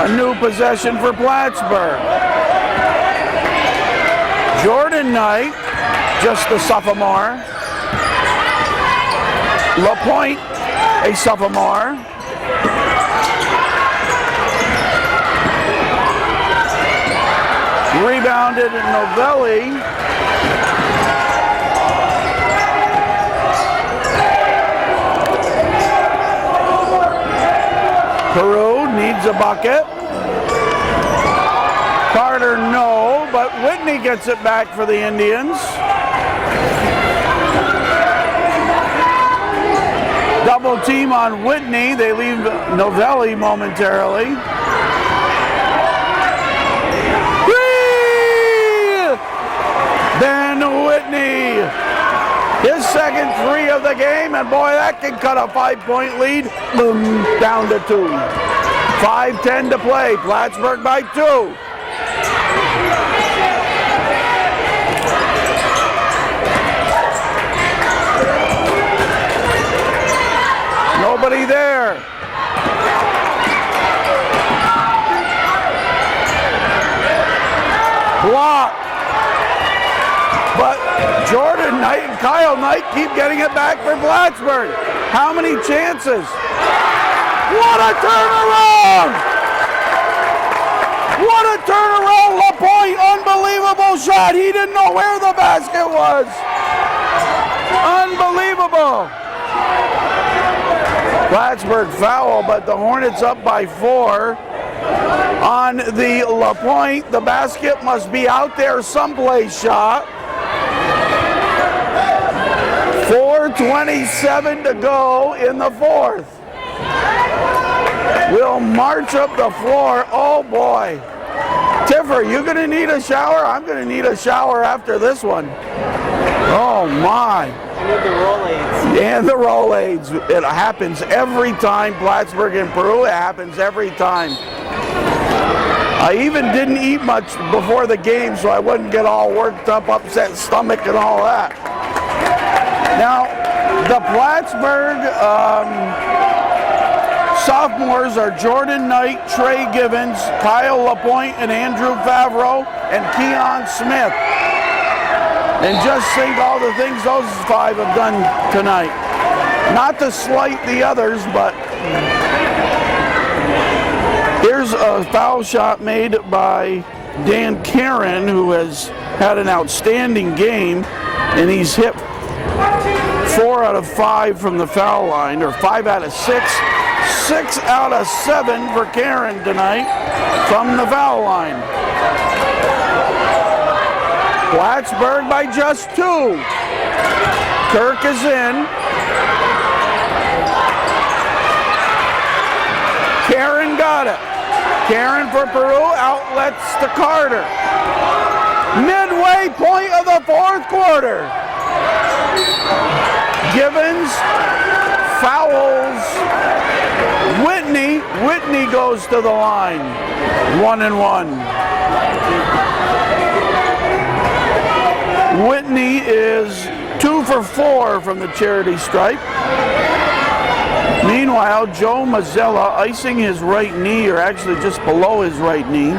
A new possession for Plattsburgh. Jordan Knight, just a sophomore. LaPointe, a sophomore. Rebounded in Novelli. Peru needs needs a bucket. Carter, no, but Whitney gets it back for the Indians. Double team on Whitney. They leave Novelli momentarily. Ben Whitney, his second three of the game, and boy, that can cut a 5-point lead. Boom, down to 2. 5:10 to play. Plattsburgh by 2. Nobody there. Block. But Jordan Knight and Kyle Knight keep getting it back for Plattsburgh. How many chances? What a turnaround! What a turnaround! LaPointe, unbelievable shot. He didn't know where the basket was. Unbelievable. Plattsburgh foul, but the Hornets up by 4. On the LaPointe, the basket must be out there someplace shot. 4:27 to go in the 4th. We'll march up the floor. Oh boy. Tiffer, you gonna need a shower? I'm gonna need a shower after this one. Oh my. You need the Rolaids. And the Rolaids. It happens every time. Plattsburgh and Peru, it happens every time. I even didn't eat much before the game so I wouldn't get all worked up, upset stomach and all that. Now, the Plattsburgh sophomores are Jordan Knight, Trey Givens, Kyle LaPointe, and Andrew Favreau, and Keon Smith. And just think all the things those 5 have done tonight. Not to slight the others, but here's a foul shot made by Dan Karen, who has had an outstanding game, and he's hit 4 out of 5 from the foul line, or 5 out of 6. 6 out of 7 for Karen tonight from the foul line. Plattsburgh by just 2. Kirk is in. Karen got it. Karen for Peru, outlets to Carter. Midway point of the 4th quarter. Givens fouls Whitney. Whitney goes to the line. 1-1. Whitney is 2 for 4 from the charity stripe. Meanwhile, Joe Mazzella icing his right knee, or actually just below his right knee.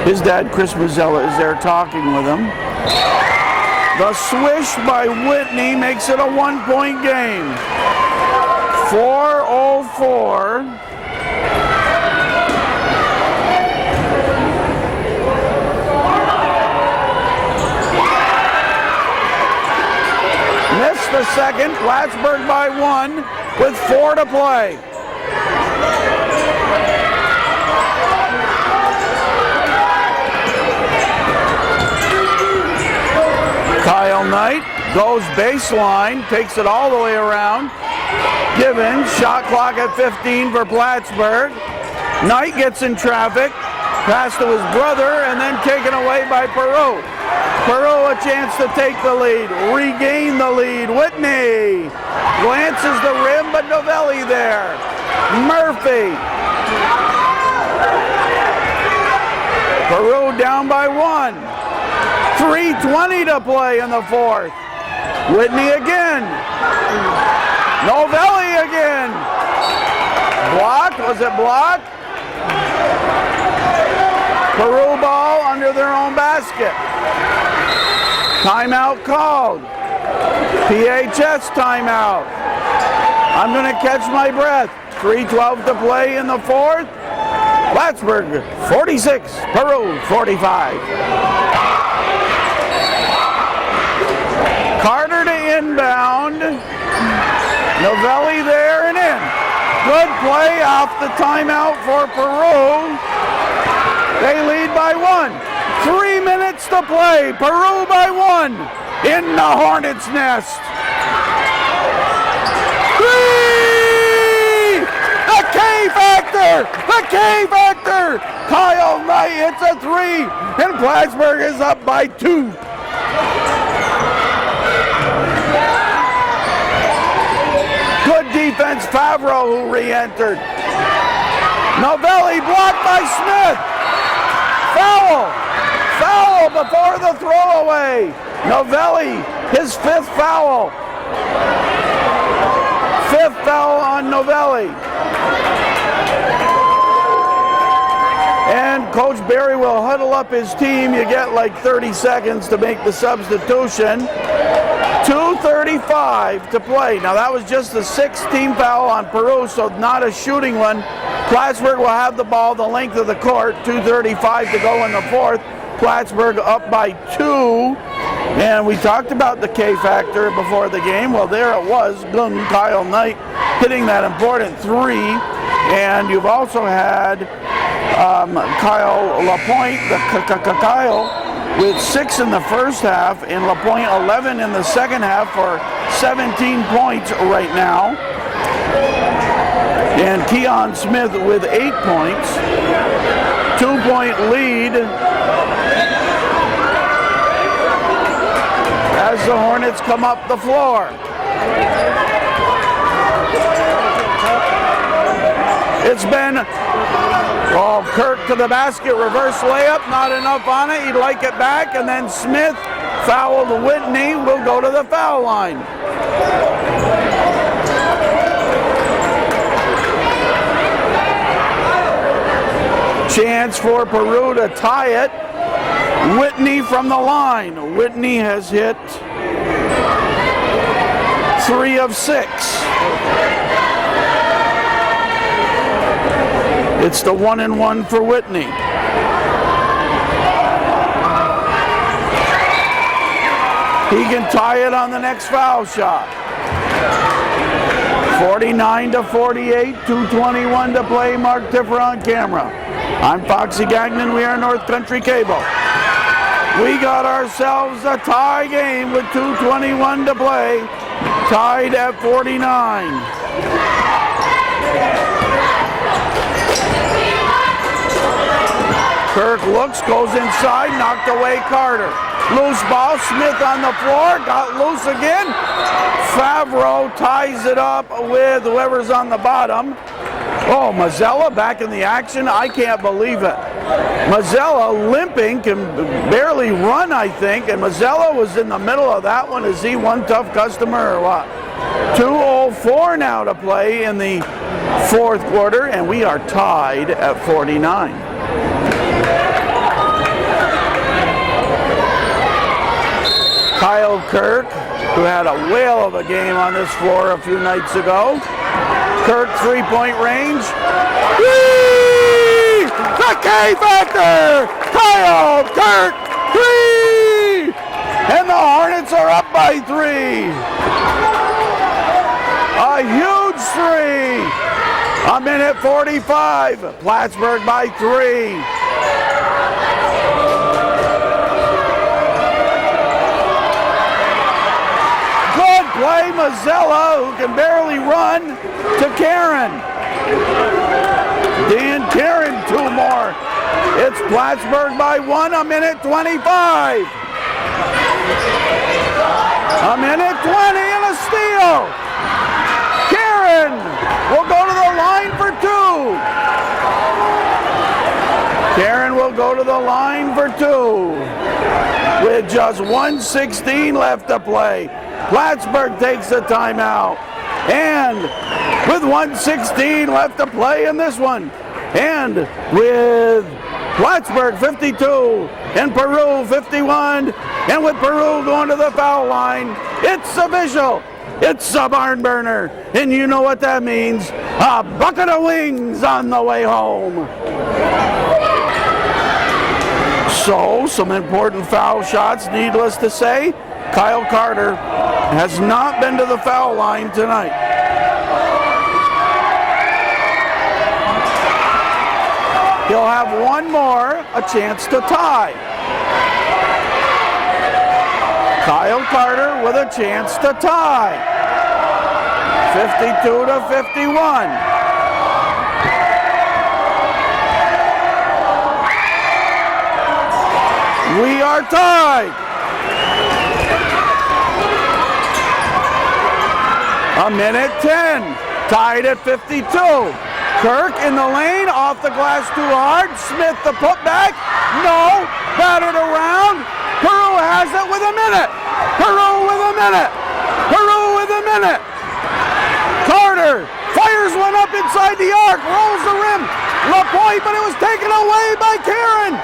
His dad, Chris Mazzella, is there talking with him. The swish by Whitney makes it a 1-point game. 4:04. Missed the second. Plattsburgh by 1 with 4 to play. Kyle Knight goes baseline, takes it all the way around. Givens, shot clock at 15 for Plattsburgh. Knight gets in traffic, pass to his brother, and then taken away by Peru. Peru a chance to take the lead, regain the lead. Whitney glances the rim, but Novelli there. Murphy. Peru down by 1. 3:20 to play in the 4th. Whitney again. Novelli again. Blocked, was it blocked? Peru ball under their own basket. Timeout called. PHS timeout. I'm going to catch my breath. 3:12 to play in the 4th. Plattsburgh 46, Peru 45. Carter to inbound. Novelli there and in. Good play off the timeout for Peru. They lead by 1. 3 minutes to play. Peru by 1 in the Hornets' nest. 3! The K-Factor! The K-Factor! Kyle Knight hits a 3, and Plattsburgh is up by 2. Good defense, Favreau, who re-entered. Novelli blocked by Smith. Foul! Foul before the throwaway. Novelli, his 5th foul. 5th foul on Novelli. And Coach Barry will huddle up his team. You get like 30 seconds to make the substitution. 2:35 to play. Now that was just the 6th team foul on Peru, so not a shooting one. Plattsburgh will have the ball the length of the court. 2:35 to go in the 4th. Plattsburgh up by 2. And we talked about the K-Factor before the game. Well, there it was. Kyle Knight hitting that important 3. And you've also had Kyle LaPointe, Kyle, with 6 in the first half, and LaPointe 11 in the second half for 17 points right now. And Keon Smith with 8 points. 2-point lead as the Hornets come up the floor. It's been, well, Kirk to the basket, reverse layup, not enough on it. He'd like it back, and then Smith fouled Whitney, will go to the foul line. Chance for Peru to tie it. Whitney from the line. Whitney has hit 3 of 6. It's the 1-and-1 for Whitney. He can tie it on the next foul shot. 49-48, 2:21 to play. Mark Tiffer on camera. I'm Foxy Gagnon. We are North Country Cable. We got ourselves a tie game with 2:21 to play. Tied at 49. Kirk looks, goes inside, knocked away Carter. Loose ball, Smith on the floor, got loose again. Favreau ties it up with whoever's on the bottom. Oh, Mazzella back in the action. I can't believe it. Mazzella limping, can barely run, I think. And Mazzella was in the middle of that one. Is he one tough customer or what? 2:04 now to play in the 4th quarter, and we are tied at 49. Kyle Kirk, who had a whale of a game on this floor a few nights ago. Kirk, 3-point range. Whee! The K-Factor! Kyle Kirk, 3! And the Hornets are up by 3. A huge 3. A minute 45. Plattsburgh by 3. Play Mazzella, who can barely run, to Karen. Dan Karen, 2 more. It's Plattsburgh by 1, a minute 25. A minute 20 and a steal. Karen will go to the line for 2. Karen will go to the line for 2. With just 1:16 left to play. Plattsburgh takes a timeout. And with 1:16 left to play in this one. And with Plattsburgh 52 and Peru 51. And with Peru going to the foul line, it's official. It's a barn burner. And you know what that means. A bucket of wings on the way home. So, some important foul shots, needless to say. Kyle Carter has not been to the foul line tonight. He'll have one more, a chance to tie. Kyle Carter with a chance to tie. 52 to 51. We are tied. A minute 10, tied at 52. Kirk in the lane, off the glass too hard. Smith the putback, no, battered around. Peru has it with a minute. Peru with a minute. Peru with a minute. Carter fires one up inside the arc, rolls the rim. LaPointe, but it was taken away by Karen.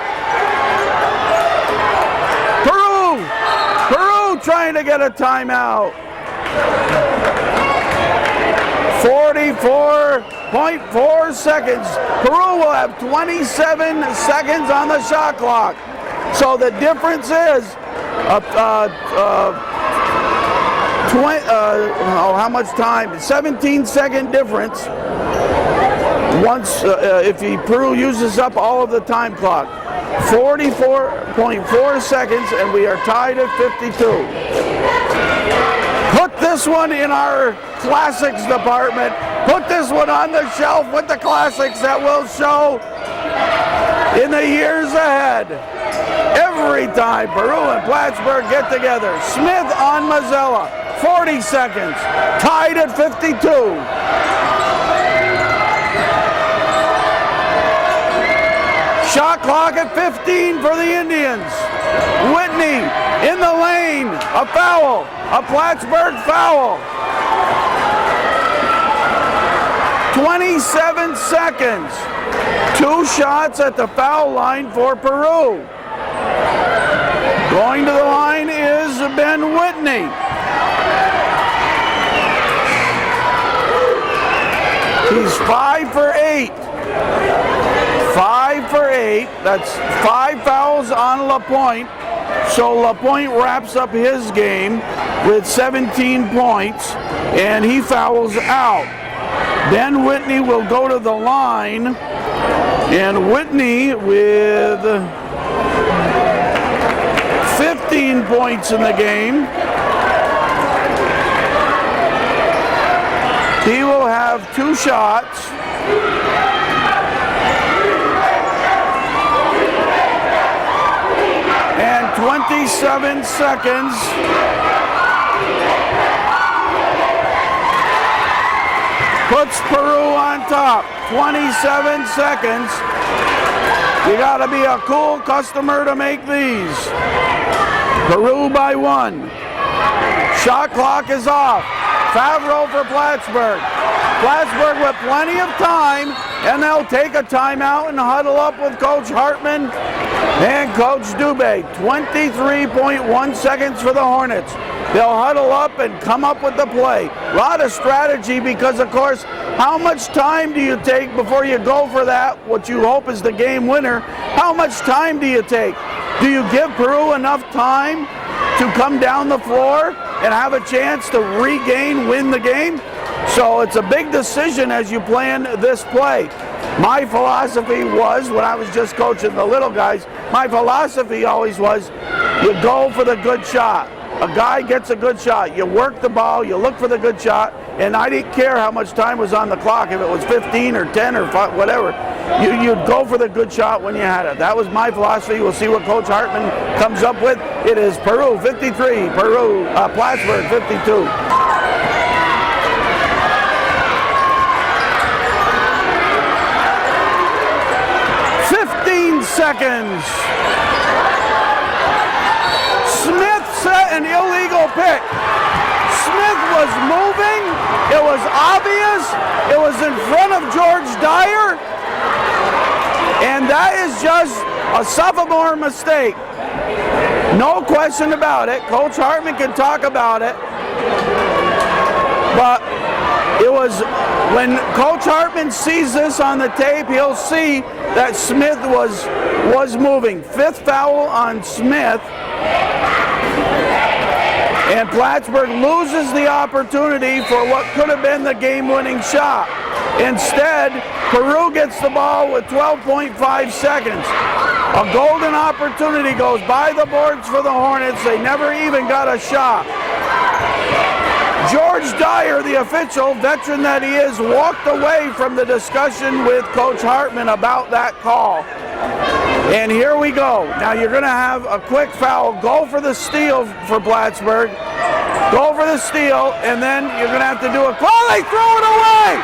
Peru trying to get a timeout. 44.4 seconds. Peru will have 27 seconds on the shot clock. So the difference is how much time? 17-second difference. Once if Peru uses up all of the time clock. 44.4 seconds, and we are tied at 52. Put this one in our classics department. Put this one on the shelf with the classics that will show in the years ahead. Every time Peru and Plattsburgh get together. Smith on Mazzella, 40 seconds, tied at 52. Shot clock at 15 for the Indians. Whitney in the lane, a foul, a Plattsburgh foul. 27 seconds. 2 shots at the foul line for Peru. Going to the line is Ben Whitney. He's 5 for 8. 5 for 8. That's 5 fouls on LaPointe. So LaPointe wraps up his game with 17 points, and he fouls out. Ben Whitney will go to the line, and Whitney with 15 points in the game. He will have 2 shots. And 27 seconds. Puts Peru on top. 27 seconds. You got to be a cool customer to make these. Peru by 1. Shot clock is off. Favreau for Plattsburgh. Plattsburgh with plenty of time, and they'll take a timeout and huddle up with Coach Hartman and Coach Dubé. 23.1 seconds for the Hornets. They'll huddle up and come up with the play. A lot of strategy because, of course, how much time do you take before you go for that, what you hope is the game winner? How much time do you take? Do you give Peru enough time to come down the floor and have a chance to win the game? So it's a big decision as you plan this play. My philosophy was, when I was just coaching the little guys, my philosophy always was, you go for the good shot. A guy gets a good shot. You work the ball, you look for the good shot, and I didn't care how much time was on the clock, if it was 15 or 10 or 5, whatever. You'd go for the good shot when you had it. That was my philosophy. We'll see what Coach Hartman comes up with. It is Peru 53, Plattsburgh 52. Seconds. Smith set an illegal pick. Smith was moving. It was obvious. It was in front of George Dyer. And that is just a sophomore mistake. No question about it. Coach Hartman can talk about it. But it was, when Coach Hartman sees this on the tape, he'll see that Smith was moving. 5th foul on Smith. And Plattsburgh loses the opportunity for what could have been the game-winning shot. Instead, Peru gets the ball with 12.5 seconds. A golden opportunity goes by the boards for the Hornets. They never even got a shot. George Dyer, the official, veteran that he is, walked away from the discussion with Coach Hartman about that call. And here we go. Now you're going to have a quick foul. Go for the steal for Plattsburgh. Go for the steal, and then you're going to have to do a call. Oh, they throw it away!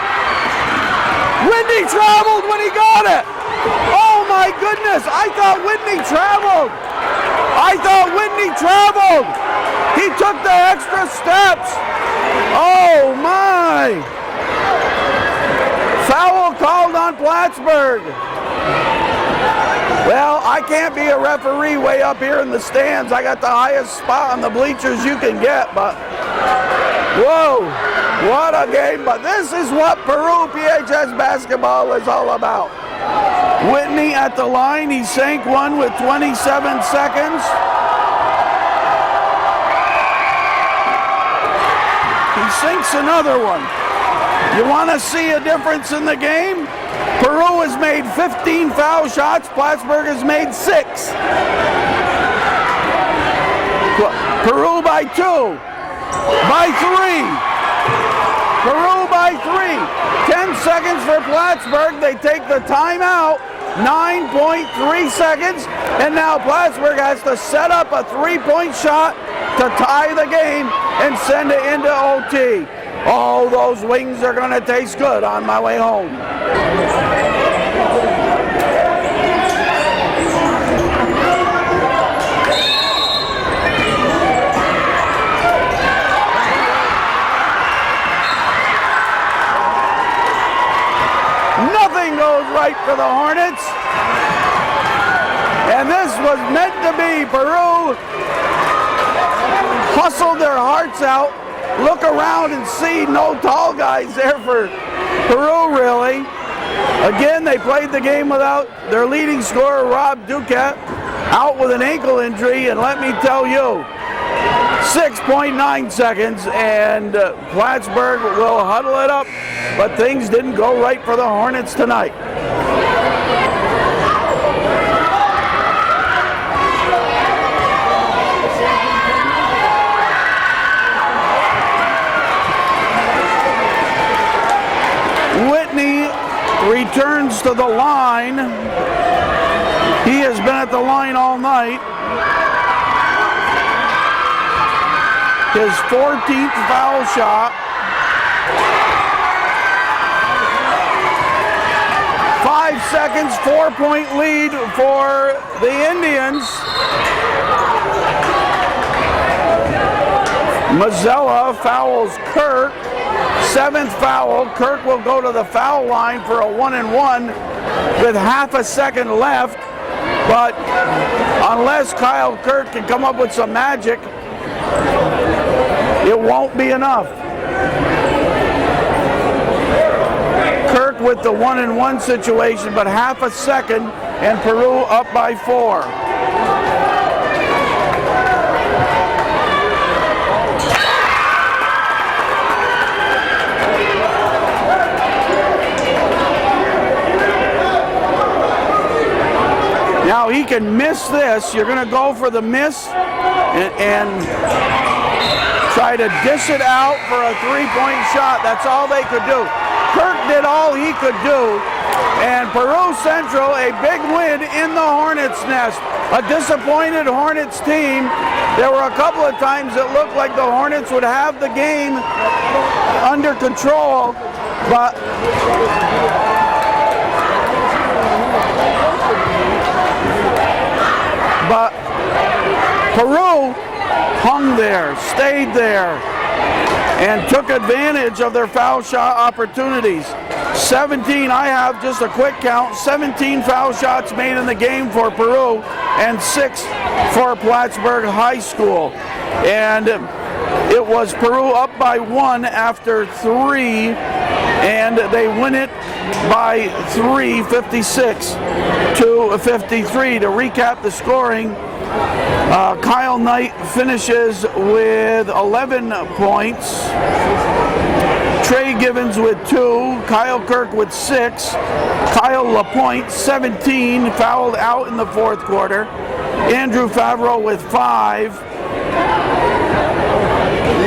Whitney traveled when he got it. Oh my goodness, I thought Whitney traveled. He took the extra steps. Oh my. Foul called on Plattsburgh. Well, I can't be a referee way up here in the stands. I got the highest spot on the bleachers you can get, but whoa, what a game. But this is what Peru PHS basketball is all about. Whitney at the line, he sank one with 27 seconds. He sinks another one. You want to see a difference in the game? Peru has made 15 foul shots. Plattsburgh has made 6. Peru by 2. By 3. Peru by 3. 10 seconds for Plattsburgh. They take the timeout. 9.3 seconds. And now Plattsburgh has to set up a 3-point shot to tie the game and send it into OT. Oh, those wings are going to taste good on my way home. Nothing goes right for the Hornets. And this was meant to be. Peru hustled their hearts out. Look around and see no tall guys there for Peru, really. Again, they played the game without their leading scorer, Rob Duquette, out with an ankle injury. And let me tell you, 6.9 seconds, and Plattsburgh will huddle it up. But things didn't go right for the Hornets tonight. Returns to the line. He has been at the line all night. His 14th foul shot. 5 seconds, 4-point lead for the Indians. Mazzella fouls Kirk. 7th foul. Kirk will go to the foul line for a 1-and-1 with half a second left. But unless Kyle Kirk can come up with some magic, it won't be enough. Kirk with the 1-and-1 situation, but half a second, and Peru up by 4. Now he can miss this. You're going to go for the miss and try to dish it out for a 3-point shot. That's all they could do. Kirk did all he could do. And Peru Central, a big win in the Hornets' nest. A disappointed Hornets team. There were a couple of times it looked like the Hornets would have the game under control, but Peru hung there, stayed there, and took advantage of their foul shot opportunities. 17, I have just a quick count, 17 foul shots made in the game for Peru and 6 for Plattsburgh High School. And it was Peru up by 1 after 3, and they win it by 3, 56 to 53. To recap the scoring, Kyle Knight finishes with 11 points. Trey Givens with 2, Kyle Kirk with 6, Kyle LaPointe 17, fouled out in the 4th quarter, Andrew Favreau with 5,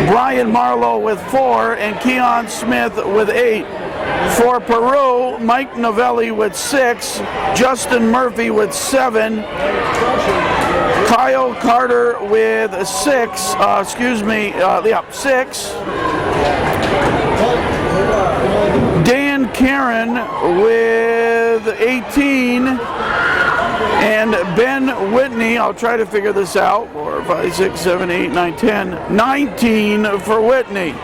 Brian Marlowe with 4, and Keon Smith with 8. For Peru, Mike Novelli with 6, Justin Murphy with 7, Kyle Carter with 6, 6, Dan Karen with 18, and Ben Whitney, I'll try to figure this out, 4, 5, 6, 7, 8, 9, 10, 19 for Whitney.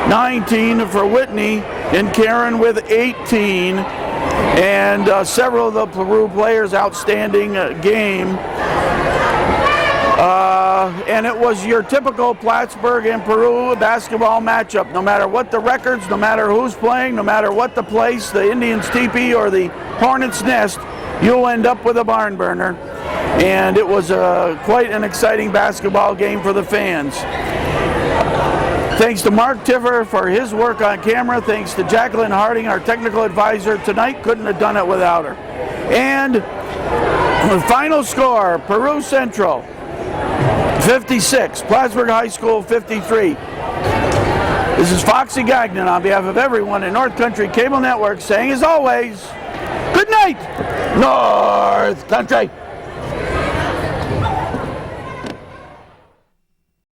19 for Whitney, and Karen with 18, and several of the Peru players outstanding game. And it was your typical Plattsburgh and Peru basketball matchup. No matter what the records, no matter who's playing, no matter what the place, the Indians teepee or the Hornets nest, you'll end up with a barn burner. And it was quite an exciting basketball game for the fans. Thanks to Mark Tiffer for his work on camera. Thanks to Jacqueline Harding, our technical advisor tonight. Couldn't have done it without her. And the final score, Peru Central 56, Plattsburgh High School 53. This is Foxy Gagnon on behalf of everyone in North Country Cable Network saying, as always, good night, North Country.